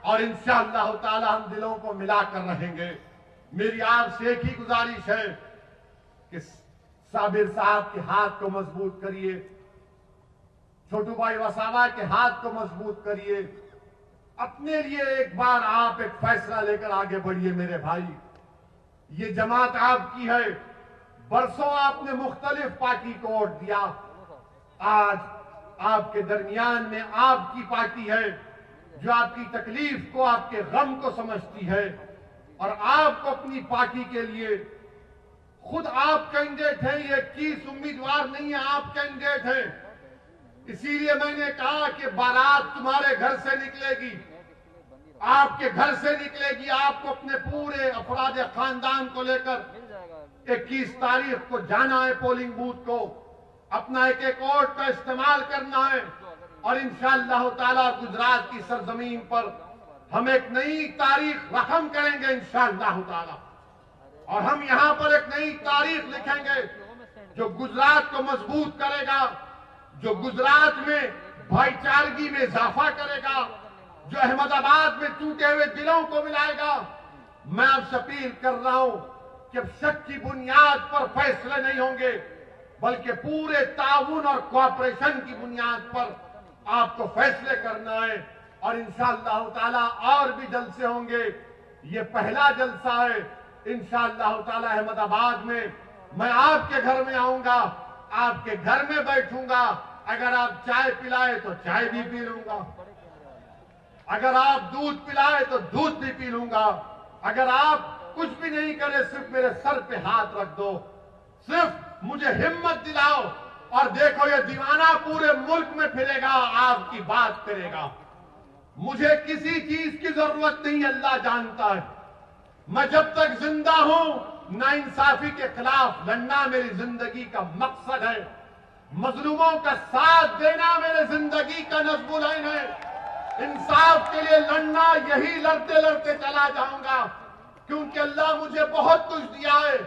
और इंशाअल्लाह ताला हम दिलों को मिलाकर रहेंगे। मेरी आपसे एक ही गुजारिश है कि साबिर साहब के हाथ को मजबूत करिए, छोटू भाई वसावा के हाथ को मजबूत करिए। अपने लिए एक बार आप एक फैसला लेकर आगे बढ़िए मेरे भाई। ये जमात आपकी है। बरसों आपने मुख्तलिफ पार्टी को वोट दिया, आज आपके दरमियान में आपकी पार्टी है जो आपकी तकलीफ को, आपके गम को समझती है और आपको अपनी पार्टी के लिए खुद आप कैंडिडेट हैं। ये 21 उम्मीदवार नहीं है, आप कैंडिडेट हैं। इसीलिए मैंने कहा कि बारात तुम्हारे घर से निकलेगी, आपके घर से निकलेगी। आपको अपने पूरे अफराद खानदान को लेकर 21 तारीख को जाना है पोलिंग बूथ को, अपना एक एक वोट का इस्तेमाल करना है और इंशाअल्लाह ताला गुजरात की सरजमीन पर हम एक नई तारीख रकम करेंगे इंशाअल्लाह ताला। और हम यहां पर एक नई तारीख लिखेंगे जो गुजरात को मजबूत करेगा, जो गुजरात में भाईचारगी में इजाफा करेगा, जो अहमदाबाद में टूटे हुए दिलों को मिलाएगा। मैं आपसे अपील कर रहा हूं कि अब शक की बुनियाद पर फैसले नहीं होंगे, बल्कि पूरे ताउन और कोऑपरेशन की बुनियाद पर आपको फैसले करना है। और इंशाअल्लाह ताला और भी जलसे होंगे। ये पहला जलसा है। इंशाअल्लाह ताला अहमदाबाद में मैं आपके घर में आऊंगा, आपके घर में बैठूंगा। अगर आप चाय पिलाए तो चाय भी पी लूंगा, अगर आप दूध पिलाए तो दूध भी पी लूंगा, अगर आप कुछ भी नहीं करे सिर्फ मेरे सर पे हाथ रख दो, सिर्फ मुझे हिम्मत दिलाओ और देखो ये दीवाना पूरे मुल्क में फिरेगा, आपकी बात करेगा। मुझे किसी चीज की जरूरत नहीं, अल्लाह जानता है। मैं जब तक जिंदा हूं नाइंसाफी के खिलाफ लड़ना मेरी जिंदगी का मकसद है। मजलूमों का साथ देना मेरे जिंदगी का नज़्मुल ऐन है। इंसाफ के लिए लड़ना, यही लड़ते लड़ते चला जाऊंगा, क्योंकि अल्लाह मुझे बहुत कुछ दिया है।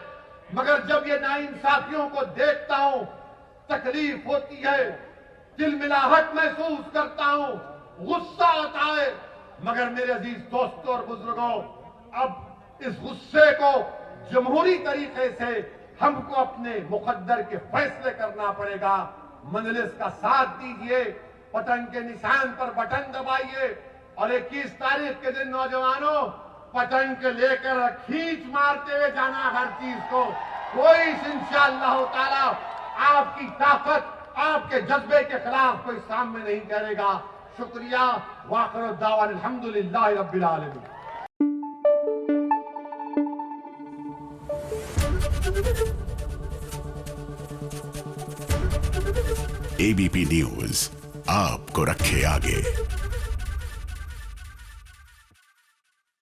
मगर जब ये नाइंसाफियों को देखता हूं तकलीफ होती है, दिलमिलाहट महसूस करता हूं, गुस्सा आता है। मगर मेरे अजीज दोस्तों और बुजुर्गों, अब इस गुस्से को जमहूरी तरीके से हमको अपने मुकद्दर के फैसले करना पड़ेगा। मजलिस का साथ दीजिए, पतंग के निशान पर बटन दबाइए और 21 तारीख के दिन नौजवानों पतंग के लेकर खींच मारते हुए जाना हर चीज को। कोई इंशाअल्लाह ताला आपकी ताकत, आपके जज्बे के खिलाफ कोई सामने नहीं करेगा। शुक्रिया। वाखिर दावान अल्हम्दुलिल्लाहि रब्बिल आलमीन। एबीपी न्यूज आपको रखे आगे।